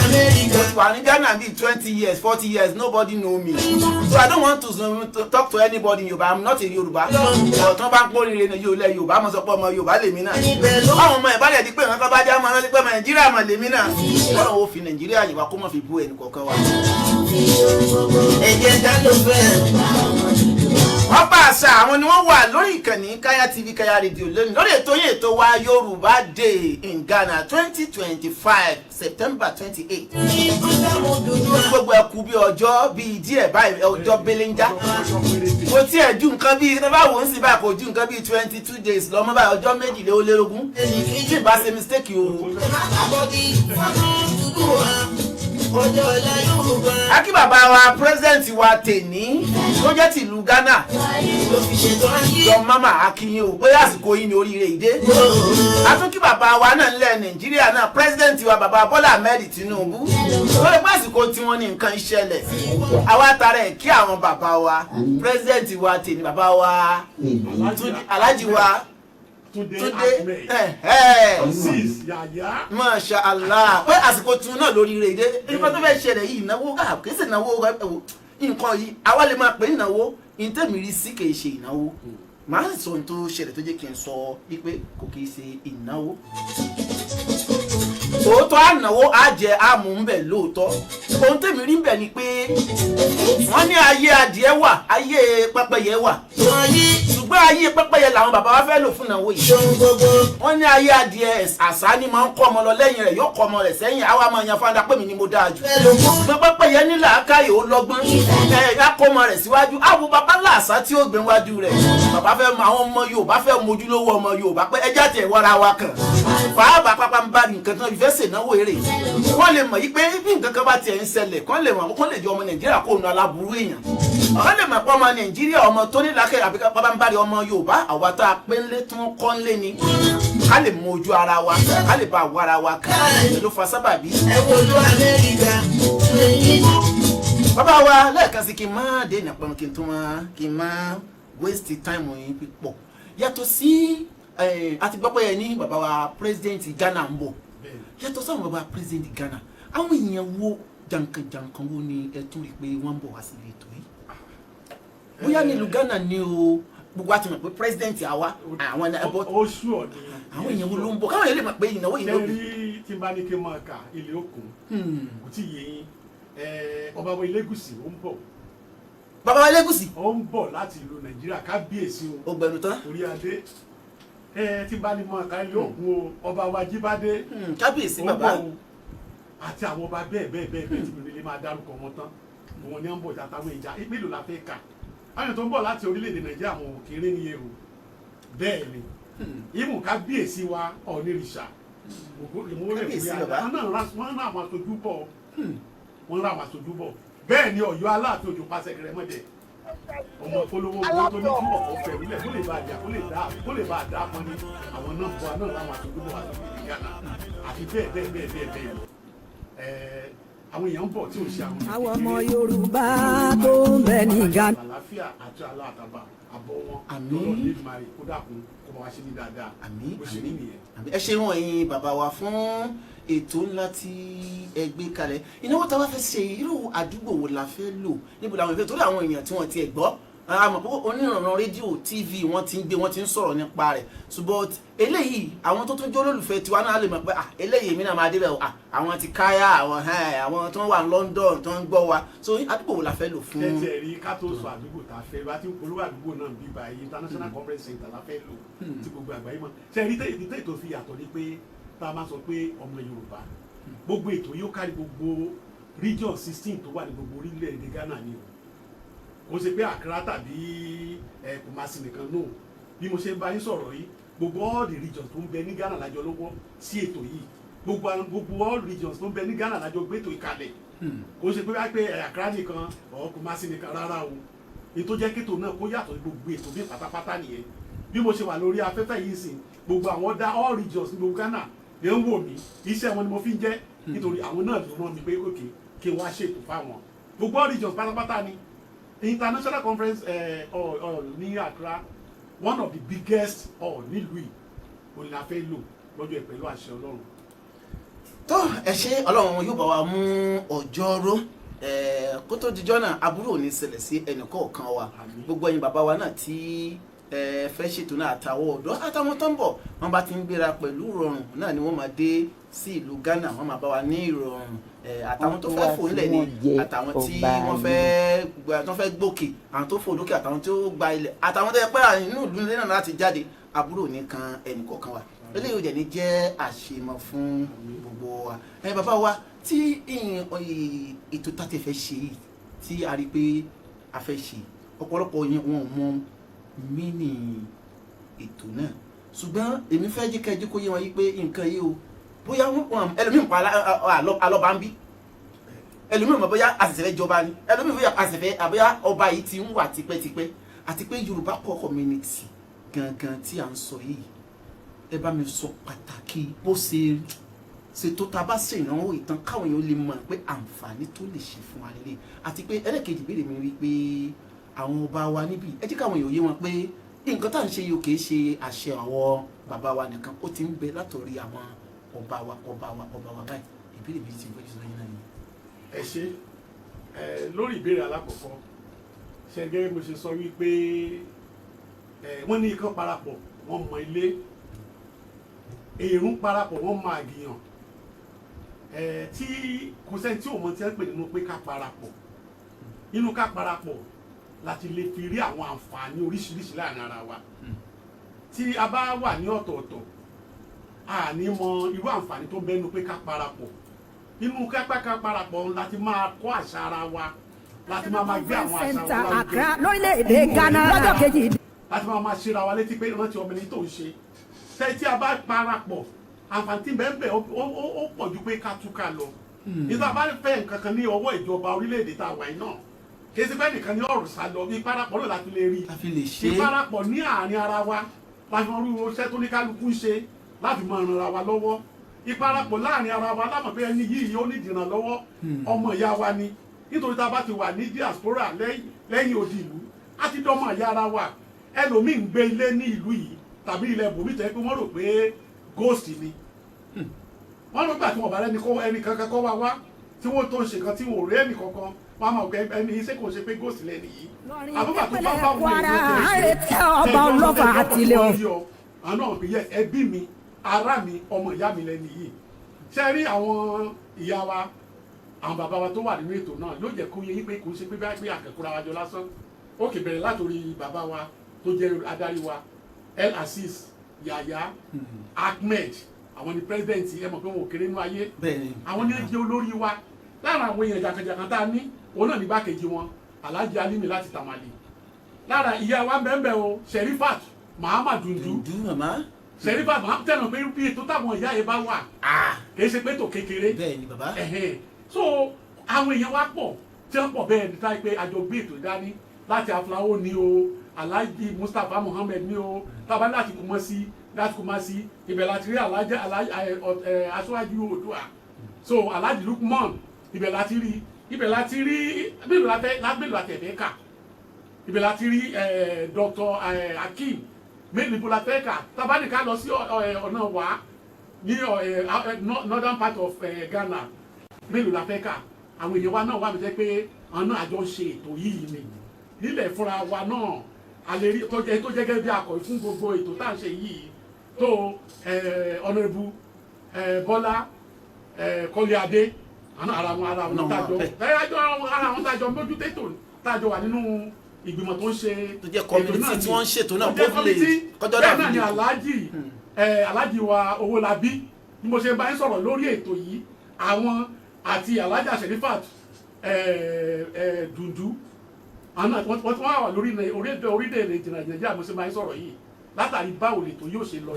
mo ti wà ní Ghana bíi 20 years 40 years nobody know me so I don't want to talk to anybody in Yorùbá I'm not a Yorùbá ọ̀tún bá ń pòrìrè ní Yorùbá Yorùbá mo sọ pé ọmọ Yorùbá lèmi náà báwọn ọmọ ìbálẹ̀ di pé nǹkan bá já máa rántí pé Nàìjíríà mà lèmi náà wọ́n ò fi Nàìjíríà yìí wá kó mọ̀ fi bú ẹnì kọ̀ọ̀kan wa. ẹ̀jẹ̀ dá ló fẹ́. wọ́n bá àṣà àwọn ni wọ́n wà lórí ìkànnì Kaya TV Kaya Radio lónìí lórí ètò yìí ètò wa Yorùbá Day in Ghana 2025 September 28. gbogbo ẹkú bí ọjọ́ bíi díẹ̀ báyìí ọjọ́ belenja kò tí ẹ̀ ju nǹkan bíi ẹ bá wò ó sì báyìí kò ju nǹkan bíi 22 days lọ́mọ báyìí ọjọ́ méjìlélógún tí ì bá ṣe mistake o. akí bàbá wa president wa tèní tó jẹ́ tìlú Ghana John Mama Akinye o pé àsìkò yìí ni oríire ìdé atúnkí bàbá wa náà nílẹ̀ Nàìjíríà náà president wa bàbá Bọ́lá Ahmed Tinubu tó lè pé àsìkò tí wọ́n ní nǹkan ìṣẹ̀lẹ̀ àwa tara ẹ̀ kí àwọn bàbá wa president wa tèní bàbá wa Alhaji wa Túndé Masha Allah pé àsìkò tí wọn náà lórí rẹ̀ dé nípa tó fẹ́ ṣẹlẹ̀ yìí ìnáwó kìí ṣe ìnáwó nǹkan yìí àwa lè máa pè é ìnáwó ìtẹ̀mìrì sí kìí ṣe ìnáwó màá sọ ohun tó ṣẹlẹ̀ tó jẹ́ kí n sọ wípé kò kì í ṣe ìnáwó òótọ́ ànáwó àjẹ àmú ń bẹ̀ lóòótọ́ ohun tèmi rí ń bẹ̀ ni pé wọ́n ní ayé adìẹ wà ayé pẹ́pẹ́yẹ wà ṣùgbọ́n ayé pẹ́pẹ́yẹ làwọn bàbá wa fẹ́ lò fún ìnáwó yìí wọ́n ní ayé adìẹ àṣà ni máa ń kọ́ ọmọ lọ lẹ́yìn rẹ̀ yóò kọ́ ọmọ rẹ̀ sẹ́yìn àwa máa yan fáńdà pé mi ni mo dáa jù ṣùgbọ́n pẹ́pẹ́yẹ ní làákàyè ó lọ́gbọ́n ẹ̀yà kọ́ ọmọ rẹ̀ síwájú àwọn bàbá làṣà tí ó gbé wájú rẹ̀ bàbá fẹ́ mọ àwọn ọmọ Yorùbá fẹ́ mójúlówó ọmọ Yorùbá pé ẹjá tiẹ̀ wọ́ra wa kàn fàábà pápá ń bá nǹkan tán ìfẹ́ sènáwó eré wọ́n lè mọ̀ yí pé bí nǹkan kan bá tiẹ̀ ń ṣẹlẹ̀ kán lè mọ̀ kán lè jọ ọmọ Nàìjíríà kó nu aláburú èèyàn wọ́n lè mọ̀ pé ọmọ Nàìjíríà ọmọ tó ní lákẹ́ àbí pápá ń bá rí ọmọ Yorùbá àwa tá a pé ńlé tí wọ́n kọ́ ńlé ni ká lè mọ ojú ara wa ká lè bá àwọ̀ ara wa ká ló fa sábàbí. ẹ wo ojú Amẹ́ríkà bàbá wa lẹ́ẹ̀kan sí kí n má dé ìnàpọ̀n kí n má waste time yín pípọ̀ yàtọ̀ sí àti gbọ́pọ̀ yẹn ní bàbá wa president Ghana ń bọ̀ yàtọ̀ sáwọn bàbá president Ghana àwọn èèyàn wo jankan wo ni ẹ tún rí pé wọ́n ń bọ̀ wá sílé ètò yìí bóyá nílùú Ghana ni o gbogbo àti mọ̀ pé president àwa àwọn ẹbọ oṣù ọ̀dùn àwọn èèyàn wo ló ń bọ̀ káwọn èèyàn lè mọ̀ pé ìnáwó yìí ló bí. tẹ́rí tí n bá ní kí n máa kà ilé òkun kò tí ì yé yín ọba wa Elégùṣì ó ń bọ̀ bàbá wa Elégùṣì ó ń bọ̀ láti ìlú Nàìjíríà kábíyèsí ó gbẹnu tán orí adé tí n bá ní máa kà ilé òkun o ọba wa Jíbádé kábíyèsí ó ń bàbá bọ̀ o àti àwọn ọba bẹ́ẹ̀ tí mi lè máa dárúkọ wọn tán wọn ní à ń bọ̀ àtàwọn ìjà mélòó la fẹ́ kà àwọn tó ń bọ̀ láti orílẹ̀-èdè Nàìjíríà àwọn òkèèrè níye o bẹ́ẹ̀ ni ìmù kábíyèsí wa Ọ̀nìrìṣà wọ́n rán àwọn aṣojú bọ̀ bẹ́ẹ̀ ni Ọ̀yọ́ Aláàfin Òjó pàṣẹ Gẹrẹmọdé ọmọ polówó owó tó ní kí ọkọ̀ fẹ̀rù lẹ̀ kó lè bá àjà kó lè bá àdá pọn ní àwọn náà bọ̀ náà láwọn aṣojú bọ̀ àti ìdí Ghana àti bẹ́ẹ̀ lọ àwọn èèyàn ń bọ̀ tí ò ṣe àwọn ọmọ Yorùbá tó ń bẹ ní Ghana. àlàáfíà àti aláàtàbà àbọ̀ wọn àmín lọ́dọ̀ ní ìmàrè kó dàkún kó bá wá ṣe ní dáadáa àmín bó ṣe ní nìyẹn. àmín ẹ ṣeun ẹ̀yin bàbá wa fún ètò ńlá tí ẹ gbé kalẹ̀ ìnáwó tá a bá fẹ́ ṣe irú àdúgbò wo la fẹ́ lò níbo làwọn ìfẹ́ torí àwọn èèyàn tí wọ́n ti ẹ̀ gbọ́ àmọ́ pé onírànràn rédíò TV wọ́n ti ń gbé wọ́n ti ń sọ̀rọ̀ nípa rẹ̀ ṣùgbọ́n eléyìí àwọn tó tún jẹ́ olólùfẹ́ tiwa náà lè mọ̀ pé eléyìí èmi náà máa débẹ̀ àwọn ti káyà àwọn tó ń wà ní London tó ń gbọ́ wa so àdúgbò wo la fẹ́ lò fún. tẹ́tẹ́ rí ká tó sọ àdúgbò tá a fẹ́ bá ti polówó àdúgbò náà bí báyìí International Conference Center la fẹ́ lò tí gbogbo àgbáyé mọ̀ ṣe rí ètò fi yàtọ̀ ní pé tá a máa sọ pé ọmọ Yorùbá gbogbo ètò yóò kárí gbogbo region 16 tó wà ní gbogbo orílẹ̀-èdè Ghana ni o kò ṣe pé Accra tàbí Kumasi nìkan náà bí mo ṣe bá yín sọ̀rọ̀ yìí gbogbo all the regions tó ń bẹ ní Ghana lájọ lọ́wọ́ sí ètò yìí gbogbo all regions tó ń bẹ ní Ghana lájọ gbé ètò ìkàlẹ̀ kò ṣe pé wá pé Accra nìkan or Kumasi nìkan rárá o ètò jẹ́ kétò náà kó yàtọ̀ gbogbo ètò bí pátápátá nìyẹn bí mo ṣe wà lórí afẹ́fẹ́ yìí sìn gbogbo àwọn dá all regions ní gbogbo Ghana lè ń wò mí iṣẹ́ wọn ni mo fi ń jẹ́ nítorí àwọn náà ló rán mi pé òkè kí wọ́n á ṣètò fáwọn gbogbo all regions pátápátá ni International Conference ní Accra one of the biggest nílùú yìí òun la fẹ́ lò lọ́jọ́ ẹ̀ pẹ̀lú àṣẹ Ọlọ́run. tó ẹ ṣe Ọlọ́run yóò bá wa mú ọjọ́ ró kó tó dijọ́ náà aburú ò ní ṣẹlẹ̀ sí ẹnìkọ̀ọ̀kan wa gbogbo ẹ̀yin bàbá wa náà tí fẹ́ ṣètò náà àtàwọn ọ̀dọ́ àtàwọn tó ń bọ̀ wọ́n bá ti ń gbéra pẹ̀lú ìrọ̀rùn náà ni wọ́n máa dé sí ìlú Ghana wọ́n máa bá wa ní ìrọ̀rùn àtàwọn tó fẹ́ fò nílẹ̀ ni àtàwọn tí wọ́n fẹ́ gbòkè àwọn tó fò lókè àtàwọn tó gba ilẹ̀ àtàwọn tó yẹ pé inú ìlú nílẹ̀ náà láti jáde àbúrò nìkan ẹnìkọ̀ọ̀kan wa eléyìí ò jẹ́ ní jẹ́ àṣemọ fún gbogbo wa bàbá wa tí ètò tá a ti fẹ́ ṣe yìí tí a rí pé a fẹ́ ṣe ọ̀pọ̀lọpọ̀ yẹn wọn ò mọ mini ètò náà ṣùgbọ́n èmi fẹ́ jẹ́ kẹjú kó yé wọn yí pé nǹkan yìí o bóyá ẹlòmíì pa alọ́ba ń bí ẹlòmíì mọ̀ bóyá àṣẹ̀fẹ́ jọba ni ẹlòmíì bóyá àṣẹ̀fẹ́ àbóyá ọba yìí ti ń wà tipẹ́tipẹ́ àti pé Yorùbá core community gangan tí à ń sọ yìí ẹ bá mi sọ pàtàkì bó ṣe tó ta bá ṣe ìnáwó ìtàn káwọn èèyàn lè mọ̀ pé àǹfààní tó lè ṣe fún wa lélẹ̀ àti pé ẹlẹ́kejì béèrè mi rí pé àwọn ọba wa níbí ẹ jẹ́ káwọn èèyàn yé wọn pé nǹkan tá à ń ṣe yìí kì í ṣe àṣẹ àwọn bàbá wa nìkan ó ti ń bẹ látọ̀rí àwọn ọba wa báyìí ìbéèrè mi ti ń gbọ́dọ̀ sọ́yìn náà ni. ẹ ṣe lórí ìbéèrè alákọ̀ọ́kọ́ ṣe gẹ́gẹ́ mo ṣe sọ wípé wọ́n ní ikán parapọ̀ wọ́n mọ ilé èrún parapọ̀ wọ́n mọ àgìyàn tí kò sẹ́ni tí ò mọ tí wọ́n pè nínú pé ká parapọ̀ nínú ká parapọ̀ láti lè fi rí àwọn àǹfààní oríṣiríṣi láàrin ara wa tí a bá wà ní ọ̀tọ̀ọ̀tọ̀ a ní mọ irú àǹfààní tó bẹ́nu pé ká parapọ̀ nínú ká parapọ̀ láti máa kọ́ àṣà ara wa láti máa gbé àwọn àṣà wa lárugẹ lórílẹ̀‐èdè Ghana lọ́jọ́ kejì. láti máa ṣera wa létí pé rántí ọmọ ẹni tó ń ṣe tí a bá parapọ̀ àǹfààní bẹ́ẹ̀ ó pọ̀ ju pé ká túká lọ nígbà bá fẹ́ nǹkan kan ní ọwọ́ ìjọba orílẹ̀-èdè tá a wà yìí náà kì í ṣe pé nìkan ní ọ̀rọ̀ sá lọ ìparapọ̀ náà láti lè rí ìparapọ̀ ní àárín ara wa láti mọ irú iṣẹ́ tó ní kálukú ń ṣe láti mọ ran ara wa lọ́wọ́ ìparapọ̀ láàrin ara wa lámọ̀ pé ẹni yìí ó ní ìdìrànlọ́wọ́ ọmọ ìyá wa ni nítorí tá a bá ti wà ní diaspora lẹ́yìn odi ìlú á ti dọ́mọ ìyá ara wa ẹlòmíì ń gbé ilé ní ìlú yìí tàbí ilẹ̀ bòmí tẹ́ pé wọ́n rò pé ghost ni wọ́n ló gbà tí wọ́n bá rẹ́ni kọ́ ẹni kankan kọ́ wa wá tí wọ́n tó ń ṣe kan tí wọ́n ò rí ẹnì kankan wọ́n á máa gbẹ ẹni iṣẹ́ kò ṣe pé ghost lẹ́ni yìí àbúgbà tó bá bá wọn ọba ọlọ́fà àtìlẹ̀ ọ̀. àwọn náà pè yẹ ẹbí mi ará mi ọmọ ìyá mi lẹ́ni yìí ṣe rí àwọn ìyá wa àwọn bàbá wa tó wà nínú ètò náà yóò jẹ́ kó yẹ yí pé kò ṣe pé bá pé àkẹ́kọ̀ọ́ wa jọ lásán ó kì bẹ̀rẹ̀ látòrí bàbá wa tó jẹ́ adarí wa El Aziz Yahya Ahmed àwọn ni president ẹ mọ̀ pé wọn ò kéré nínú ayé àwọn ní ẹjẹ́ olórí wa lára àwọn èèyàn jàkàjàkà tá a ní òun náà ní bákejì wọn Alhaji Alimi láti Tamale lára ìyá wa bẹ́ẹ̀ o Sherifat Mahama Dundu Sherifat Mahama tẹ̀nà pé bí ètò táwọn ìyá yẹn bá wà kì í ṣe pé tó kékeré so àwọn èèyàn wa pọ̀ tí wọ́n pọ̀ bẹ́ẹ̀ níta pé àjọ gbé ètò dání láti Aflawo ni o Alhaji Mustapha Muhammed ni o tábà láti Kumasi ibẹ̀ láti rí aṣáájú Oòduà so Alhaji Lukman ibẹ̀ láti rí bílù láti ẹ̀fẹ́ kà ibẹ̀ láti rí Dr. Hakeem mélòó la fẹ́ kà tábà ní ká lọ sí ọ̀nà wá ní northern part of Ghana mélòó la fẹ́ kà àwọn èèyàn wa náà wà mí jẹ́ pé àwọn náà àjọ ṣe ètò yìí ni nílẹ̀ fúnra wa náà àlérí tó jẹ́ gẹ́gẹ́ bí akọ̀wé fún gbogbo ètò tá à ń ṣe yìí tó ọ̀nàrẹ́bù Bọ́lá Kọ́lé-Adé ara wọn tájọ mójú tètò tájọ wà nínú ìgbìmọ̀ tó ń ṣe tó jẹ́ community tí wọ́n ń ṣètò náà kó lè kọjọ́ dàbí bẹ́ẹ̀ náà ni Alhaji wa Owólabí ni mo ṣe bá ń sọ̀rọ̀ lórí ètò yìí àwọn àti Alhaja Sherifat Dundu wọ́n wà lórí orílẹ̀-èdè Nàìjíríà mo ṣe máa ń sọ̀rọ̀ yìí látàrí báwo lètò yóò ṣe lọ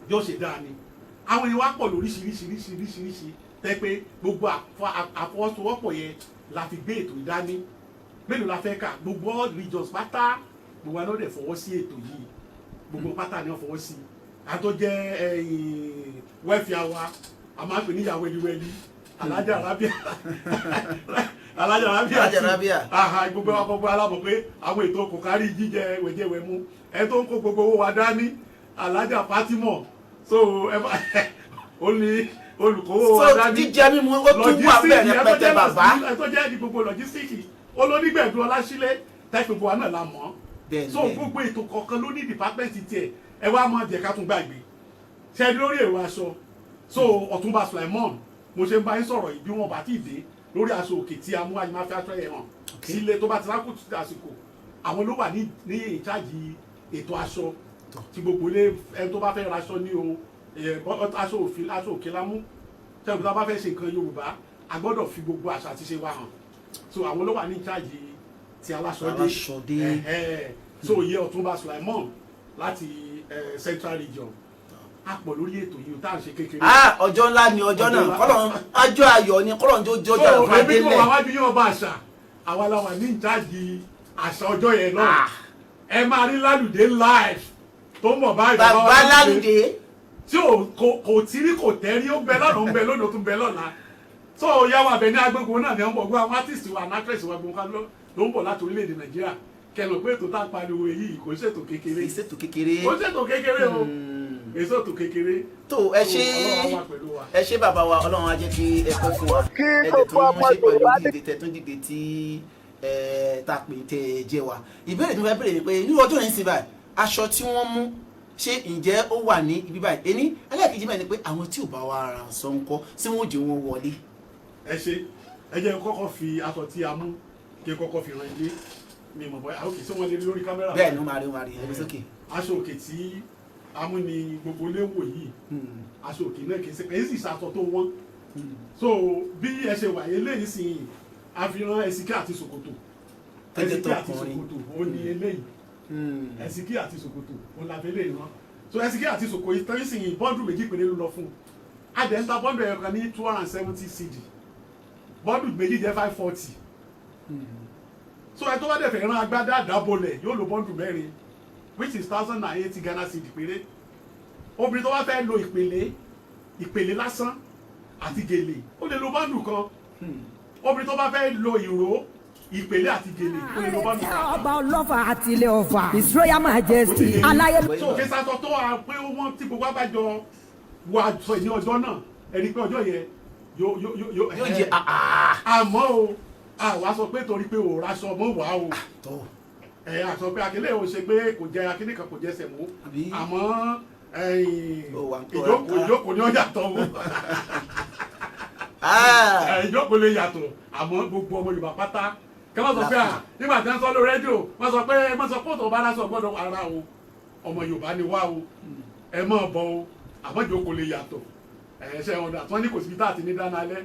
yóò ṣe dára ni àwọn èèyàn wá pọ̀ lóríṣiríṣi tẹ́ pé gbogbo àfọwọ́sowọ́pọ̀ yẹn la fi gbé ètò ìdání mélòó la fẹ́ kà gbogbo all regions pátá gbogbo àná dẹ̀ fọwọ́ sí ètò yìí gbogbo pátá ni wọ́n fọwọ́ sí àtọ́ jẹ́ wẹ́fìá wa a máa ń pè ní ìyàwó ẹliwẹ́lí Alhaja Rabia gbogbo alábọ̀ pé àwọn ètò kò kárí jíjẹ wẹ̀jẹ̀wẹ̀mú ẹ tó ń kó gbogbo owó wa dání Alhaja Fatima so ó ní olùkówó wa dání jíjẹ mímu ó tún wà bẹ̀rẹ̀ pẹ̀tẹ̀ bàbá ẹ tó jẹ́ ní gbogbo lọ́jísíìkì olónígbẹ̀dù Ọláṣílẹ̀ tẹ́gbogbo wa náà la mọ̀ so gbogbo ètò kọ̀ọ̀kan ló ní dìpápẹ́ǹtì tiẹ̀ ẹ wá mọ̀ jẹ́ ká tún gbàgbé ṣe lórí èrò aṣọ so Ọ̀túnba Sulaimon mo ṣe ń bá yín sọ̀rọ̀ yìí bí wọ́n bá ti dé lórí aṣọ òkè tí a mú ayé máa fi aṣọ yẹn hàn sílé tó bá ti rákùtù àsìkò àwọn ló wà ní ìjáàjì ètò aṣọ tí gbogbo ilé ẹni tó bá fẹ́ ra aṣọ ní o aṣọ òkè lámú tẹ́lẹ̀ tó bá fẹ́ ṣe nǹkan Yorùbá a gbọ́dọ̀ fi gbogbo àṣà àti ṣe wa hàn so àwọn ló wà ní ìjáàjì ti aláṣọdé so iye Ọ̀túnba Sulaimon láti Central Region a pọ̀ lórí ètò yìí tá à ń ṣe kékeré. ọjọ́ ńlá ni ọjọ́ náà kọ́lọ́n ọjọ́ ayọ̀ ni kọ́lọ́n tó jọjọ́ àgbà délẹ̀. so èmi kò wá wájú yóò bá àṣà àwa la wà ní ìjáàjì àṣà ọjọ́ yẹn náà ẹ máa rí Lálùdé live tó ń bọ̀ báyìí. bàbá Lálùdé. tí kò tí rí kò tẹ́rí ó ń bẹ lọ́nà ó ń bẹ lónà ó tún bẹ lọ́la so yàwó Àbẹ̀ní Agbégun náà ni wọ́n bọ̀ gbọ́ àwọn artist wa actress wa gbọ̀ngàn ló ń bọ̀ láti orílẹ̀-èdè Nàìjíríà kẹlò pé ètò tá a pariwo èyí kò ṣètò kékeré kò ṣètò kékeré o èso tó kékeré. tó ẹ ṣe bàbá wa Ọlọ́run á jẹ́ kí ẹ pẹ́ fún wa kí ẹ dẹ̀ tó ń ṣe pẹ̀lú dídè tẹ̀tún dídè tí tàpé tẹ jẹ wa ìbéèrè tí mo fẹ́ béèrè ni pé ní ọjọ́ yẹn ń sin báyìí aṣọ tí wọ́n mú ṣé ǹjẹ́ ó wà ní ibi báyìí ẹni ẹlẹ́ẹ̀kejì báyìí ni pé àwọn tí ò bá wa ara sọ ń kọ́ sí wọn ò jẹ́ wọn wọlé. ẹ ṣe ẹ jẹ́ kọ́kọ́ fi aṣọ tí a mú kí n kọ́kọ́ fi ràn ilé mi mọ̀ bọ́yá òkè tí wọ́n lè rí lórí kámẹ́rà. bẹ́ẹ̀ ni ó máa rí ẹbí sókè. aṣọ òkè tí a mú ni gbogbo léwò yìí aṣọ òkè náà kì í ṣe pé èyí sì ṣaṣọ tó wọ́n so bí ẹ ṣe wà eléyìí sì àfihàn ẹ̀sìnkí àti ṣòkòtò ẹ̀sìnkí àti ṣòkòtò ó ní eléyìí ẹ̀sìnkí àti ṣòkòtò ó la fi eléyìí rán so ẹ̀sìnkí àti ṣòkòtò ìtàn sì bọ́ọ̀dù méjì péré ló lọ fún adẹ́ńtà bọ́ọ̀dù ẹ̀yọ̀ kan ní 270 cd bọ́ọ̀dù méjì jẹ́ 540 so ẹ tó bá dẹ̀ fẹ́ rán agbádá àdábọ̀lẹ̀ yóò lo bọ́ọ̀dù mẹ́rin which is 1080 Ghana cedi péré obìnrin tó bá fẹ́ lo ìpèlè lásán àti gèlè ó lè lo bọ́ọ̀dù kan obìnrin tó bá fẹ́ lo ìró ìpèlè àti gèlè ó lè lo bọ́ọ̀dù kan. ọba ọlọ́fà àti ilé ọ̀fà His Royal Majesty aláyé. so òkè sátọ tó wà pé wọ́n tí gbogbo àbájọ wọ àjọ ní ọjọ́ náà ẹni pé ọjọ́ yẹn yóò jẹ àmọ́ o àwa sọ pé torí pé òòrà aṣọ mọ́ wàá o àsọ pé akílẹ̀ ò ṣe pé kò jẹ akíní kan kò jẹ sẹ̀mú àmọ́ ìjókòó ni ó yàtọ̀ o ìjókòó lè yàtọ̀ àmọ́ gbogbo ọmọ Yorùbá pátá kí wọ́n sọ pé nígbà tí wọ́n sọ lórí rédíò wọ́n sọ pé òtò bá lásọ gbọ́dọ̀ ara o ọmọ Yorùbá ni wá o ẹ mọ̀ bọ́ o àmọ́ ìjókòó lè yàtọ̀ ṣe wọn dà tí wọ́n ní kò síbi tá àti ní dáná alẹ́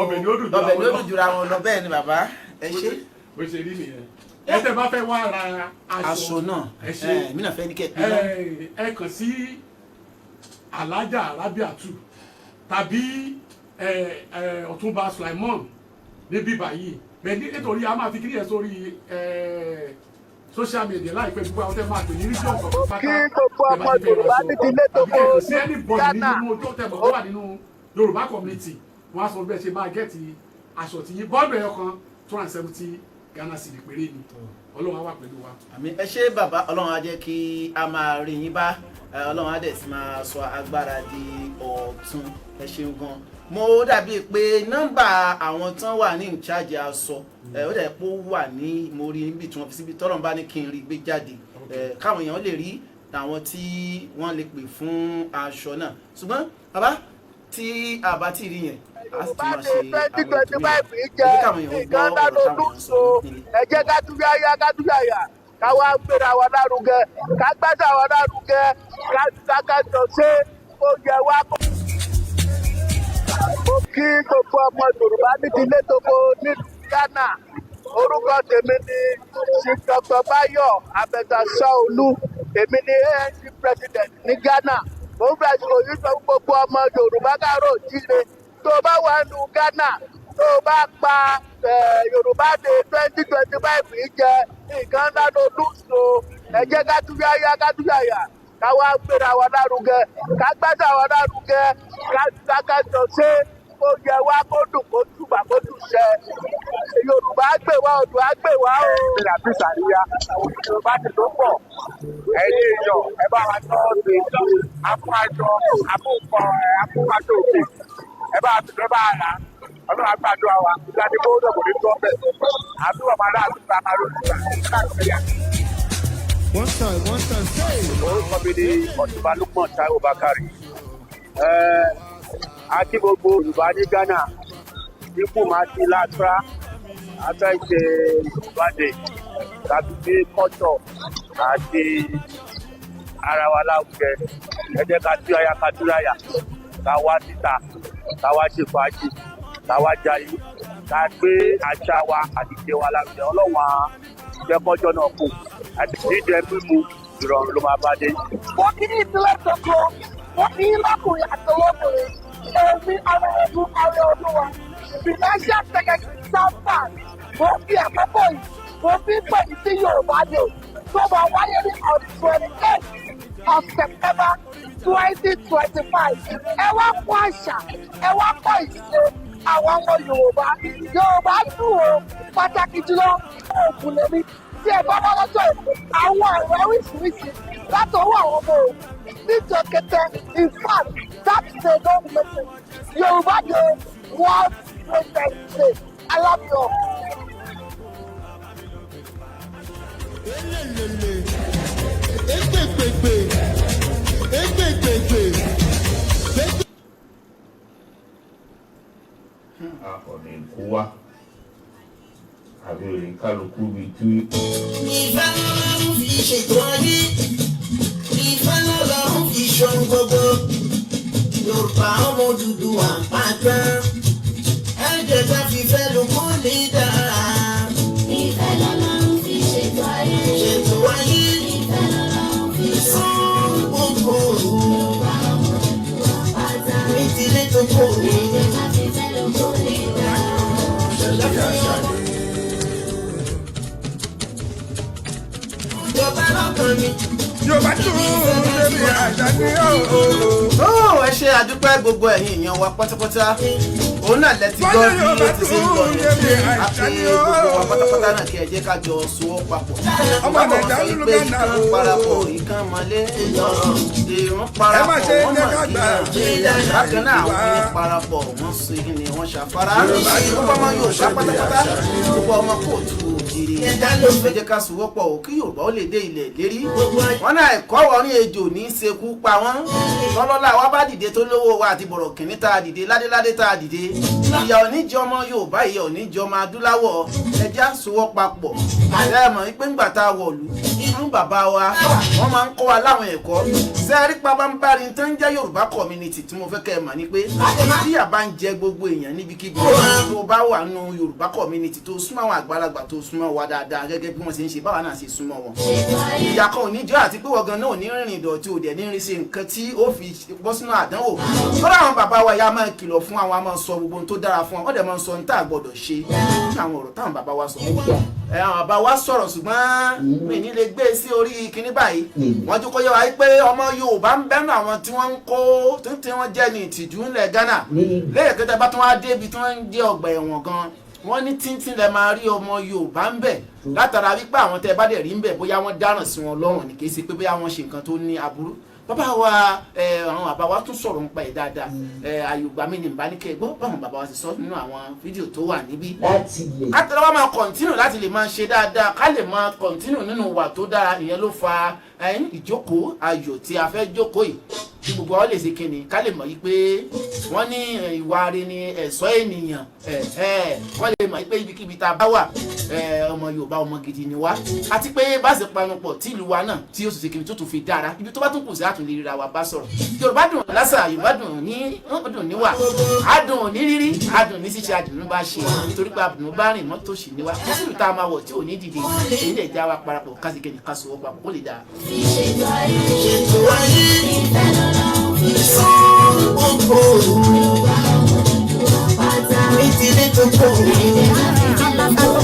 ọbẹ̀ ni ó dùn jura wọn lọ bẹ́ẹ̀ ni bàbá ẹ ṣe. bó ṣe rí nìyẹn ẹ tẹ́ bá fẹ́ wá ra aṣọ náà ẹ ṣe mí náà fẹ́ ní kẹ́kẹ́ náà. ẹ kàn sí Alhaja Rabiatu tàbí Ọ̀túnba Sulaimon níbí báyìí bẹ́ẹ̀ nítorí a máa fi kí nìyẹn sórí social media láìpẹ́ gbogbo àwọn tẹ́ máa pè ní region kọ̀ọ̀kan pátá. kí gbogbo ọmọ Yorùbá ní ti létò kó sí anybody nínú ojú ọ̀tẹ̀ bọ̀ tó wà nínú Yorùbá community wọ́n á sọ bẹ́ẹ̀ ṣe máa gẹ́ẹ̀tì aṣọ tí yín bọ́ọ̀lù ẹ̀yọ kan 270 Ghana cedi péré ni Ọlọ́run á wà pẹ̀lú wa. àmín ẹ ṣé bàbá Ọlọ́run á jẹ́ kí a máa rí yín bá Ọlọ́run á dẹ̀ sì máa sọ agbára di ọ̀tun ẹ ṣeun gan. mo dàbí pé nọ́mbà àwọn tán wà ní ìcháàjì aṣọ ó dẹ̀ pé ó wà ní mo rí níbi tí wọ́n fi síbi tọ́lọ̀ bá ní kí n rí gbé jáde káwọn èèyàn lè rí àwọn tí wọ́n lè pè fún aṣọ náà ṣùgbọ́n bàbá tí a bá ti rí yẹn a sì ti máa ṣe àwọn ètò yẹn káwọn èèyàn gbọ́ ọ̀rọ̀ táwọn èèyàn sọ nílé. ẹ jẹ́ ká túyáyá ká wá gbéra wa lárugẹ ká gbẹ́sẹ̀ wa lárugẹ ká jọ ṣe ó yẹ wá. mo kí gbogbo ọmọ Yorùbá ní ti létòkó ní Ghana orúkọ tèmi ni Chief Dr. Bayo Abeta Sanwo-Olu èmi ni ANC president ní Ghana mo ń fẹ́ ìṣòyí sọ gbogbo ọmọ Yorùbá káàárọ̀ jíire tó bá wà nù Ghana tó bá pa Yorùbá Day 2025 yìí jẹ nǹkan ńlá ló lùsọ ẹ jẹ́ ká túyáyá ká wá gbéra wa lárugẹ ká gbẹ́sẹ̀ wa lárugẹ ká jọ ṣe ó yẹ wá kó dùn kó túbà kó dùn ṣẹ Yorùbá gbè wá Oòduà gbè wá o. ìlà bí sàríyá Yorùbá ti tó pọ̀ ẹ̀yin èèyàn ẹ bá wa tọ́ ṣe àfúnàjọ àfúnàjọ òkè ẹ bá tún ẹ bá rà Ọlọ́run àgbàdo àwa ìdáni bó dọ̀bọ̀ ní tó bẹ̀ àdúrà máa dá àdúrà máa lò nígbà láti yà. One time, say. Orúkọ mi ni Ọ̀túnba Lukman Taiwo Bakari. Àti gbogbo Yorùbá ní Ghana, ikú máa ti látra, afẹ́ ṣe Yorùbá Day, tàbí gbé kọ́tọ̀ àti ara wa láwùjẹ. Ẹ jẹ́ ká túyáyá, ká wá síta, ká wá ṣe fàájì, ká wá jayé, ká gbé àṣà wa àti ìṣe wa láwùjẹ. Ọlọ́run jẹ́ kọ́jọ́ náà kù àti jíjẹ mímu ìrọ̀rùn ló máa bá dé. wọ́n kí ní ìpínlẹ̀ Èkó wọ́n kí ní lọ́kùnrin àti lọ́kùnrin èmi ara ẹ̀dùn ara olúwa financial secretary southern wọ́n fi àkókò yìí wọ́n fi pè ní sí Yorùbá Day tó bá wáyé ní on 28th of September 2025 ẹ wá kó àṣà ẹ wá kó ìṣe àwọn ọmọ Yorùbá dùn ó pàtàkì jùlọ òògùn lèmi tí ẹ bá wá lọ́jọ́ ìlú àwọn ọ̀rọ̀ oríṣiríṣi látọwọ́ àwọn ọmọ òògùn níjọ kẹtẹ in fact that is a no message Yorùbá Day World President Day alábìọ́. ọ̀nà èkó wá àbí orí kálukú bíi tú. ìfẹ́ lọ́lọ́run fi ṣètò ayé ìfẹ́ lọ́lọ́run fi ṣohun gbogbo Yorùbá ọmọ Odùduwà pátá ẹ̀jẹ̀ tá fi fẹ́ ló kó lè dára. ìfẹ́ lọ́lọ́run fi ṣètò ayé ìfẹ́ lọ́lọ́run fi ṣohun gbogbo Yorùbá ọmọ Odùduwà pátá ní tilé tó kó ẹ̀jẹ̀ tá fi fẹ́ ló kó lè dára. Yorùbá tún débi àṣà ní òòrùn. ó ẹ ṣe àdúpẹ́ gbogbo ẹ̀yin èèyàn wa pátápátá òun náà lẹ ti gbọ́ bí ó ti ṣe ń lọ àti gbogbo wa pátápátá náà kí ẹ jẹ́ ká jọ sowọ́ papọ̀ ọmọ nàìjíríà ló ló gánà ìkan parapọ̀ ìkan mọ́lé ìrún parapọ̀ wọ́n mọ̀ kíyàn bákan náà àwọn ilé parapọ̀ wọ́n sì ni wọ́n ṣàfárá gbogbo ọmọ Yorùbá pátápátá gbogbo ọmọ kóòtù òjìrì ẹ jẹ́ ká sowọ́pọ̀ ò kí Yorùbá ó lè dé ilẹ̀ lérí wọn náà ẹ̀kọ́ wọn ní ejò ní í ṣekú pa wọ́n tọ́lọ́lá wa bá dìde tó lówó wa àti bọ̀rọ̀ kìnní tá a dìde ládéládé tá a dìde ìyà oníjọ ọmọ Yorùbá ìyà oníjọ ọmọ adúláwọ̀ ẹjẹ́ àsowọ́ papọ̀ àṣẹ ẹ̀mọ̀ wípé ńgbà tá a wọ̀lú fún bàbá wa wọ́n máa ń kọ́ wa láwọn ẹ̀kọ́ sẹ́ẹ̀rí pabambari tó ń jẹ́ Yorùbá community tí mo fẹ́ kẹ́ ẹ̀ mọ̀ ni pé bí àbá ń jẹ gbogbo èèyàn níbikíbi tó bá wà nù Yorùbá community tó súnmọ́ àwọn àgbàlagbà tó súnmọ́ wa dáadáa gẹ́gẹ́ bí wọ́n ṣe ń ṣe báwa náà ṣe súnmọ́ wọn ìyà kan ò ní jọ àti pé wọ́gán náà ò ní rìnrìn ìdọ̀tí òdẹ̀ ní rí sí nǹkan tí ó fi bọ́ sínú àdánwò lọ́dọ̀ àwọn bàbá wa ya máa kìlọ̀ fún àwọn máa sọ gbogbo tó dára fún wọn wọ́n dẹ̀ máa sọ ní tá a gbọ́dọ̀ ṣe ní àwọn ọ̀rọ̀ táwọn bàbá wa sọ àwọn bàbá wa sọ̀rọ̀ ṣùgbọ́n mi ní lè gbé sí orí kinní báyìí wọ́n tún kó yẹ wá pé ọmọ Yorùbá ń bẹ́nu àwọn tí wọ́n ń kó tí wọ́n jẹ́ ní ìtìjú ńlẹ̀ Ghana lẹ́yìn kẹta bá tún wá débi tí wọ́n ń jẹ́ ọgbà ẹ̀wọ̀n gan wọ́n ní tíntín lẹ máa rí ọmọ Yorùbá ń bẹ̀ látara wípé àwọn tẹ́ bá dẹ̀ rí ń bẹ̀ bóyá wọ́n dáràn sí wọn lọ́rùn ní kì í ṣe pé bóyá wọ́n ṣe nǹkan tó ní aburú bàbá wa àwọn bàbá wa tún sọ̀rọ̀ nípa ẹ̀ dáadáa àyùgbà mi ní ìbánikẹ́ gbọ́ báwọn bàbá wa ti sọ nínú àwọn fídíò tó wà níbí. ká tẹ́lẹ̀ wá máa kọ̀ntínù láti lè máa ṣe dáadáa ká lè máa kọ̀ntínù nínú wà tó dára ìyẹn ló fa ìjókòó ayọ̀ tí a fẹ́ jókòó yìí tí gbogbo wa lè ṣe kíni ká lè mọ̀ yìí pé wọ́n ní ìwà rẹ̀ ni ẹ̀ṣọ́ ènìyàn wọ́n lè mọ̀ yìí pé ibikíbi tá a bá wà ọmọ Yorùbá ọmọ gidi ni wá àti pé bá ṣe panupọ̀ tí ìlú wa náà tí ó sì ṣe kíni tó tún fi dára ibi tó bá tún kù sí àtúnlé ríra wa bá sọ̀rọ̀ Yorùbá dùn lásà Yorùbá dùn níwà adùn ní rírí adùn ní ṣíṣe adùn ní bá ṣe nítorí pé adùn bá rìn mọ́tò sì ní wa kó sì lù tá a máa wọ̀ tí ò ní dìde èyí lè já wa parapọ̀ kásìkẹ́ni ká sọ̀rọ̀ papọ̀ kó lè dáa.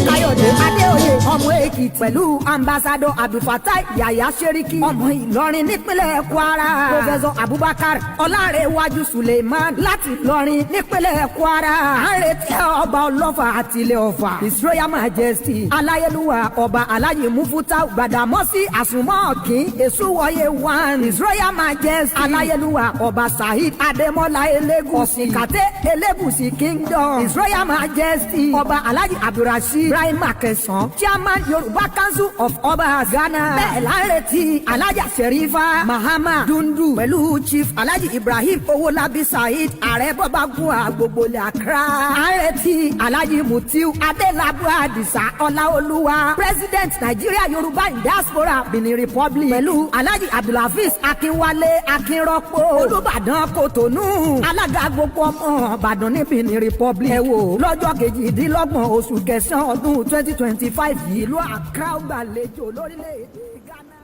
Káyọ̀dé Adéoyè ọmọ Èkìtì pẹ̀lú ambassadọ Abdulfatai Yaya Seriki ọmọ Ìlọrin nípínlẹ̀ Kwara Professor Abubakar Ọlárẹ̀wájú Suleiman láti Ìlọrin nípínlẹ̀ Kwara à ń retí ọba ọlọ́fà àti ilé ọ̀fà His Royal Majesty Aláyélúwà ọba Aláyé Mufutau Gbàdámọ́sí Àsùnmọ́ọ̀kín Èsúwọ̀yé one His Royal Majesty Aláyélúwà ọba Saheed Adémọ́lá Elégùṣì Kàtẹ́ Elégùṣì Kingdom His Royal Majesty ọba Alhaji Abdulrasheed Ibrahim Akẹsàn Chairman Yorùbá Council of Obas Ghana bẹ́ẹ̀ la ń retí Alhaja Sherifa Mahama Dundu pẹ̀lú Chief Alhaji Ibrahim Owolabi Saheed ààrẹ bọ́bágúnwà gbogbo ilẹ̀ Accra à ń retí Alhaji Mutiu Adelabu Adisa Ọláolúwa President Nigeria Yorùbá in Diaspora Benin Republic pẹ̀lú Alhaji Abdulhafiz Akínwálé Akínrọ́pò Olúbàdàn Kòtónú alága gbogbo ọmọ Ìbàdàn ní Benin Republic ẹ wò lọ́jọ́ kejìdínlọ́gbọ̀n oṣù kẹsàn-án ọdún 2025 yìí ló Accra gbàlejò lórílẹ̀‐èdè Ghana.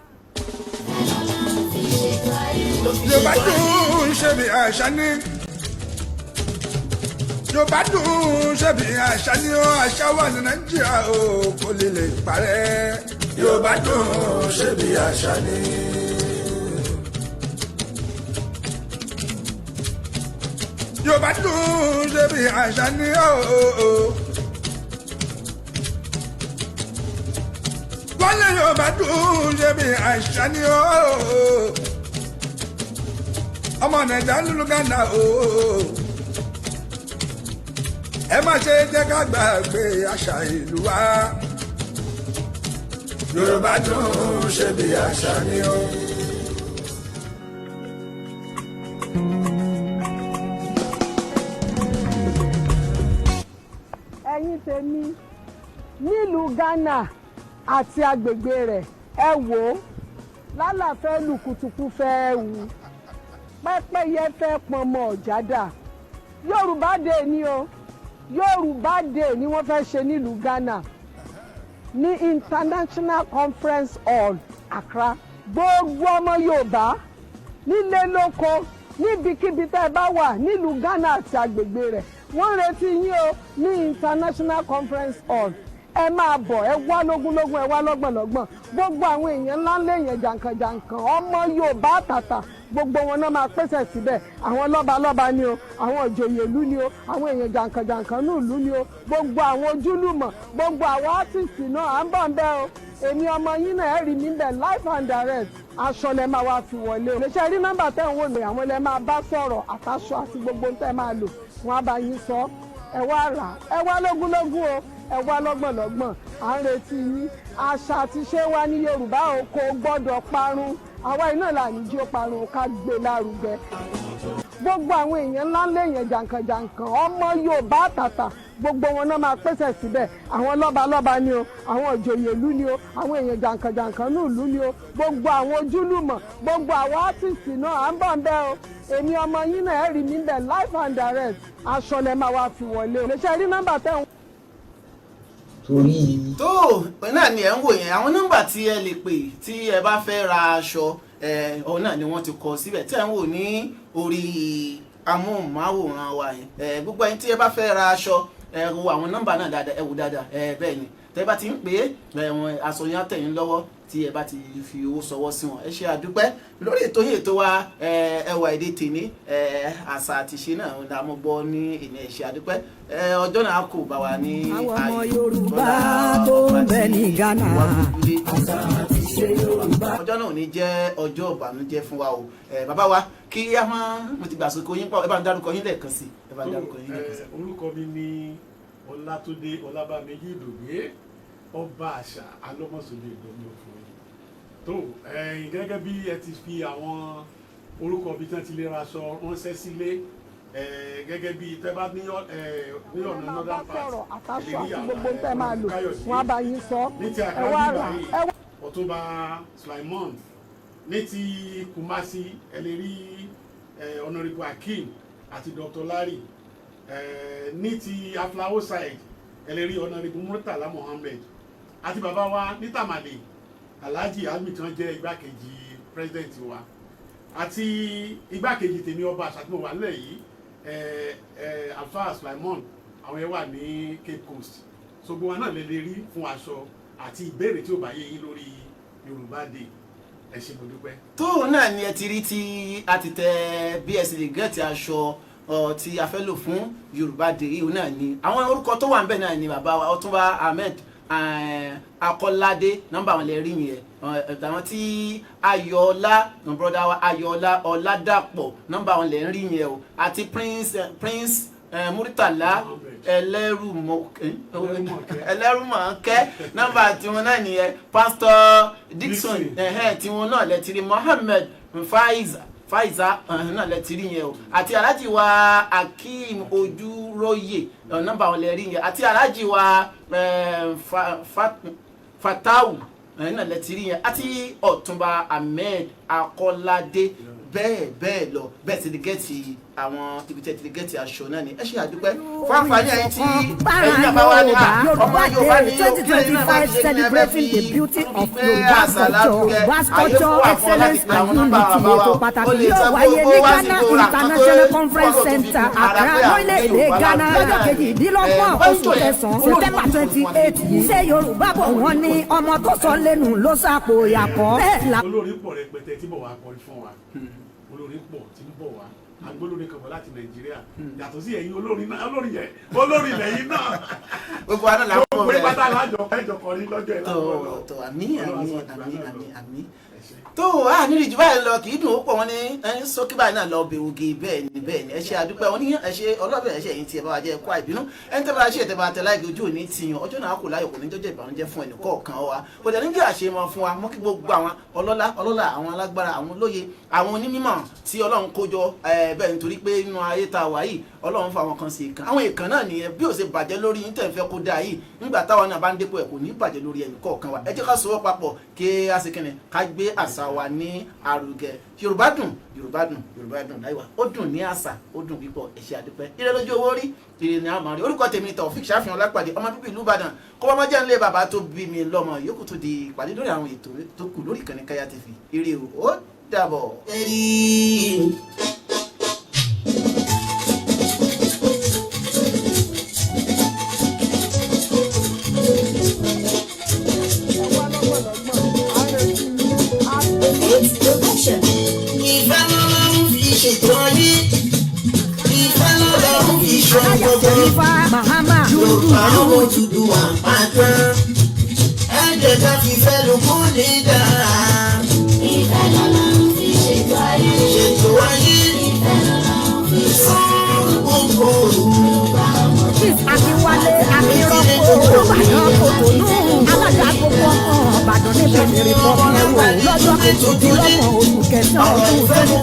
Yorùbá dùn ṣe bí àṣà ní. Yorùbá dùn ṣe bí àṣà ní ó àṣà wà ní Nàìjíríà ó kò lè parẹ́. Yorùbá dùn ṣe bí àṣà ní. Yorùbá dùn ṣe bí àṣà ní ó. Wọ́n lé Yorùbá dùn ṣe bí àṣà ní ó. Ọmọ Nàìjíríà lulu Ghana ó. Ẹ má ṣe jẹ́ ká gbàgbé àṣà ìlú wa. Yorùbá dùn ṣe bí àṣà ni ó. ẹ̀yin tèmi nílùú Ghana àti agbègbè rẹ̀ ẹ wò ó lálàfẹ́ lùkùtùkù fẹ́ wù pẹ́pẹ́yẹ fẹ́ pọnmọ ọ̀jádà Yorùbá dé ni o Yorùbá dé ni wọ́n fẹ́ ṣe nílùú Ghana ní International Conference Hall Accra gbogbo ọmọ Yorùbá nílé lóko níbikíbi tẹ́ ẹ bá wà nílùú Ghana àti agbègbè rẹ̀ wọ́n retí yín o ní International Conference Hall ẹ máa bọ̀ ẹ wá lógúnlógún ẹ wá lọ́gbọ̀nlọ́gbọ̀n gbogbo àwọn èèyàn ńláńlá èèyàn jàǹkànjàǹkàn ọmọ Yorùbá àtàtà gbogbo wọn náà máa pèsè síbẹ̀ àwọn lọ́balọ́ba ni o àwọn ìjòyè ìlú ni o àwọn èèyàn jàǹkànjàǹkàn ní ìlú ni o gbogbo àwọn ojúlùmọ̀ gbogbo àwọn átìsì náà à ń bọ̀ ń bẹ́ o èmi ọmọ yín náà ẹ rí mi bẹ̀ live and direct aṣọ lẹ máa wá fi wọlé o lè ṣe rí nọ́mbà tẹ́ ń wò lè àwọn lẹ máa bá sọ̀rọ̀ àtàṣọ àti gbogbo tẹ́ máa lò wọn á bá yín sọ ẹ wá rà ẹ wá lógúnlógún o ẹ wá lọ́gbọ̀nlọ́gbọ̀n à ń retí yín àṣà àti ṣé wa ní Yorùbá o kò gbọ́dọ̀ parun àwa iná là ní jí ó parun ká gbé lárugẹ gbogbo àwọn èèyàn ńláńlá èèyàn jàǹkànjàǹkàn ọmọ Yorùbá àtàtà gbogbo wọn náà máa pèsè síbẹ̀ àwọn lọ́balọ́ba ni o àwọn ìjòyè ìlú ni o àwọn èèyàn jàǹkànjàǹkàn ní ìlú ni o gbogbo àwọn ojúlùmọ̀ gbogbo àwọn átìsì náà à ń bọ̀ ń bẹ́ o èmi ọmọ yín náà ẹ rí mi bẹ̀ live and direct aṣọ lẹ máa wá fi wọlé o lè ṣe rí nọ́mbà tẹ́ ń torí. tó náà ni ẹ ń wò yẹn àwọn nọ́mbà tí ẹ lè pè tí ẹ bá fẹ́ ra aṣọ ọ̀hún náà ni wọ́n ti kọ síbẹ̀ tí ẹ ń wò ní orí amóhùnmáwòrán wa yẹn gbogbo ẹni tí ẹ bá fẹ́ ra aṣọ ẹ wo àwọn nọ́mbà náà dáadáa ẹ wò dáadáa bẹ́ẹ̀ ni tẹ́ bá ti ń pè é wọn aṣọ yẹn á tẹ̀ yín lọ́wọ́ tí ẹ bá ti fi owó sọwọ́ sí wọn ẹ ṣe àdúpẹ́ lórí ètò yìí ètò wa ẹwà èdè tèmi àṣà àti ṣe náà ń dààmú gbọ́ ní ìní ẹ ṣe àdúpẹ́ ọjọ́ náà kò bá wa ní àwọn ọmọ Yorùbá tó ń bẹ ní Ghana àṣà àti ṣe Yorùbá. ọjọ́ náà ò ní jẹ́ ọjọ́ ìbànújẹ́ fún wa o bàbá wa kí á máa mo ti gbàsókò yín pọ̀ ẹ bá ń dárúkọ yín lẹ́ẹ̀kan sí ẹ bá ń dárúkọ yín lẹ́ẹ̀kan sí. orúkọ mi ni Ọlátúndé Ọlábàmíjì Ìdògbé ọba àṣà alọ́mọ̀sọ̀lẹ̀ ìdọ́mí òfin tó gẹ́gẹ́ bí ẹ ti fi àwọn orúkọ bíi tán ti lè ra aṣọ ránṣẹ́ sílé gẹ́gẹ́ bí tẹ́ bá ní ọ̀nà northern part àtàṣọ àti gbogbo tẹ́ máa lò wọn á bá yín sọ ní ti ẹ wá rà ẹ wá. Ọ̀túnba Sulaimon ní ti Kumasi ẹ lè rí Honorable Hakeem àti Dr. Larry ní ti Aflawo side ẹ lè rí Honorable Murtala Mohammed àti bàbá wa ní Tamale Alhaji Almi tí wọ́n jẹ́ igbákejì president wa àti igbákejì tèmi ọba àṣàtúnmọ̀ wà nílẹ̀ yìí Alfa Sulaimon àwọn yẹn wà ní Cape Coast so gbogbo wa náà lè rí fún aṣọ àti ìbéèrè tí ó bá yé yín lórí Yorùbá Day ẹ ṣé mo dúpẹ́. tóun náà ni ẹ ti rí tí a ti tẹ bí ẹ sì lè gẹ́ẹ̀tì aṣọ tí a fẹ́ lò fún Yorùbá Day yìí náà ni àwọn orúkọ tó wà ń bẹ̀ náà ni bàbá wa Ọ̀túnba Ahmed Akọ́ládé nọ́mbà wọn lè rí yẹn àwọn tí Ayọ̀ọ́lá brother wa Ayọ̀ọ́lá Ọládàpọ̀ nọ́mbà wọn lè rí yẹn o àti Prince Muritala Ẹlẹ́rùmọ̀kẹ́ nọ́mbà tiwọn náà nìyẹn Pastor Dixon tiwọn náà lè ti rí Mohammed Faiza náà lè ti rí yẹn o àti Alhaji wa Akeem Ojúróyè nọ́mbà wọn lè rí yẹn àti Alhaji wa Fatawu náà lè ti rí yẹn àti Ọ̀túnba Ahmed Akọ́ládé bẹ́ẹ̀ lọ bẹ́ẹ̀ ti di gẹ́ẹ̀tì àwọn ibi tẹ́ ti di gẹ́ẹ̀tì aṣọ náà ni ẹ ṣe àdúpẹ́ fún àǹfààní ẹ̀yin tí ẹ̀yin náà bá wà ní ọmọ Yorùbá ní òkèèrè náà máa ṣe celebrating the beauty of Yorùbá culture excellence and unity ètò pàtàkì yóò wáyé ní Ghana International Conference Center Accra lórílẹ̀‐èdè Ghana lọ́jọ́ kejìdínlọ́gbọ̀n oṣù kẹsàn-án September 28 yìí ṣé Yorùbá bọ̀ wọ́n ní ọmọ tó sọ lẹ́nu ló sàpò yàpọ̀. olórí pọ̀ rẹpẹtẹ tí bọ̀ wá kọrin fún wa olórí pọ̀ tí ń bọ̀ wá agbólórin kan bọ̀ láti Nàìjíríà yàtọ̀ sí ẹ̀yin olórin lẹ́yìn náà gbogbo àná làwọn ọmọ gbogbo rẹ pátá lájọ kọrin lọ́jọ́ ẹ̀ láwọn tó àmì tó a nílì jù báyìí lọ kì í dùn ó pọ̀ wọ́n ní ẹni sókè báyìí náà lọ bẹ̀wògì bẹ́ẹ̀ ni ẹ ṣe àdúpẹ́ wọn ní ẹ ṣe ọlọ́bẹ̀ ẹ ṣe ẹ̀yìn tí ẹ bá wà jẹ́ ẹ̀kọ́ àìbínú ẹni tẹ́ bá ṣe ẹ̀tẹ́ bá tẹ láìpẹ́ ojú òní tiyàn ọjọ́ náà kò láyọ̀ kò ní jọ́jọ́ ìbànújẹ́ fún ẹnì kọ̀ọ̀kan wa kò dẹ̀ ní jẹ́ àṣemọ fún wa mọ́ kí gbogbo àwọn ọlọ́lá àwọn alágbára àwọn olóye àwọn onímọ̀ tí Ọlọ́run kó jọ bẹ́ẹ̀ nítorí pé nínú ayé tá a wà yìí Ọlọ́run fa àwọn kan sí ìkan àwọn ìkan náà nìyẹn bí ó ṣe bàjẹ́ lórí yín tẹ̀ ń fẹ́ kó dáa yìí nígbà táwọn náà bá ń dépò ẹ̀ kò ní bàjẹ́ lórí ẹnì kọ̀ọ̀kan wa ẹ jẹ́ ká sọwọ́ papọ̀ kí a ṣe kẹ́ni ká gbé àṣà wa ní àrùgẹ Yorùbá dùn láìwá ó dùn ní àṣà ó dùn pípọ̀ ẹ ṣé àdúpẹ́ ire lójú owó rí ire ní àmọ́ rí orúkọ tèmi Taofik Ṣàfihàn Ọlápàdé ọmọ bíbí ìlú Ìbàdàn kó wọ́n mọ́ jẹ́ nílé bàbá tó bí mi lọ́mọ yòókù tó di ìpàdé lórí àwọn ètò tó kù lórí ìkànnì Kaya TV ire ó dàbọ̀. Ìfẹ́ lọ́lọ́run fi ṣètò ayé. Ìfẹ́ lọ́lọ́run fi ṣọ́ gbogbo. Yorùbá owó dúdú wà pátán. Ẹ̀jẹ̀ ká fi fẹ́ ló kó lè dára. Ìfẹ́ lọ́lọ́run fi ṣètò ayé. Ṣètò ayé. Ìfẹ́ lọ́lọ́run fi ṣọ́ gbogbo. Akínwálé Akínrọ́pò Olúbàdàn Kòtònú alága gbogbo ọmọ Ìbàdàn níbi ìrìn fọ́ọ̀mù ẹ̀wọ̀ lọ́jọ́ kejìdínlọ́gbọ̀n oṣù kẹsàn-án ọdún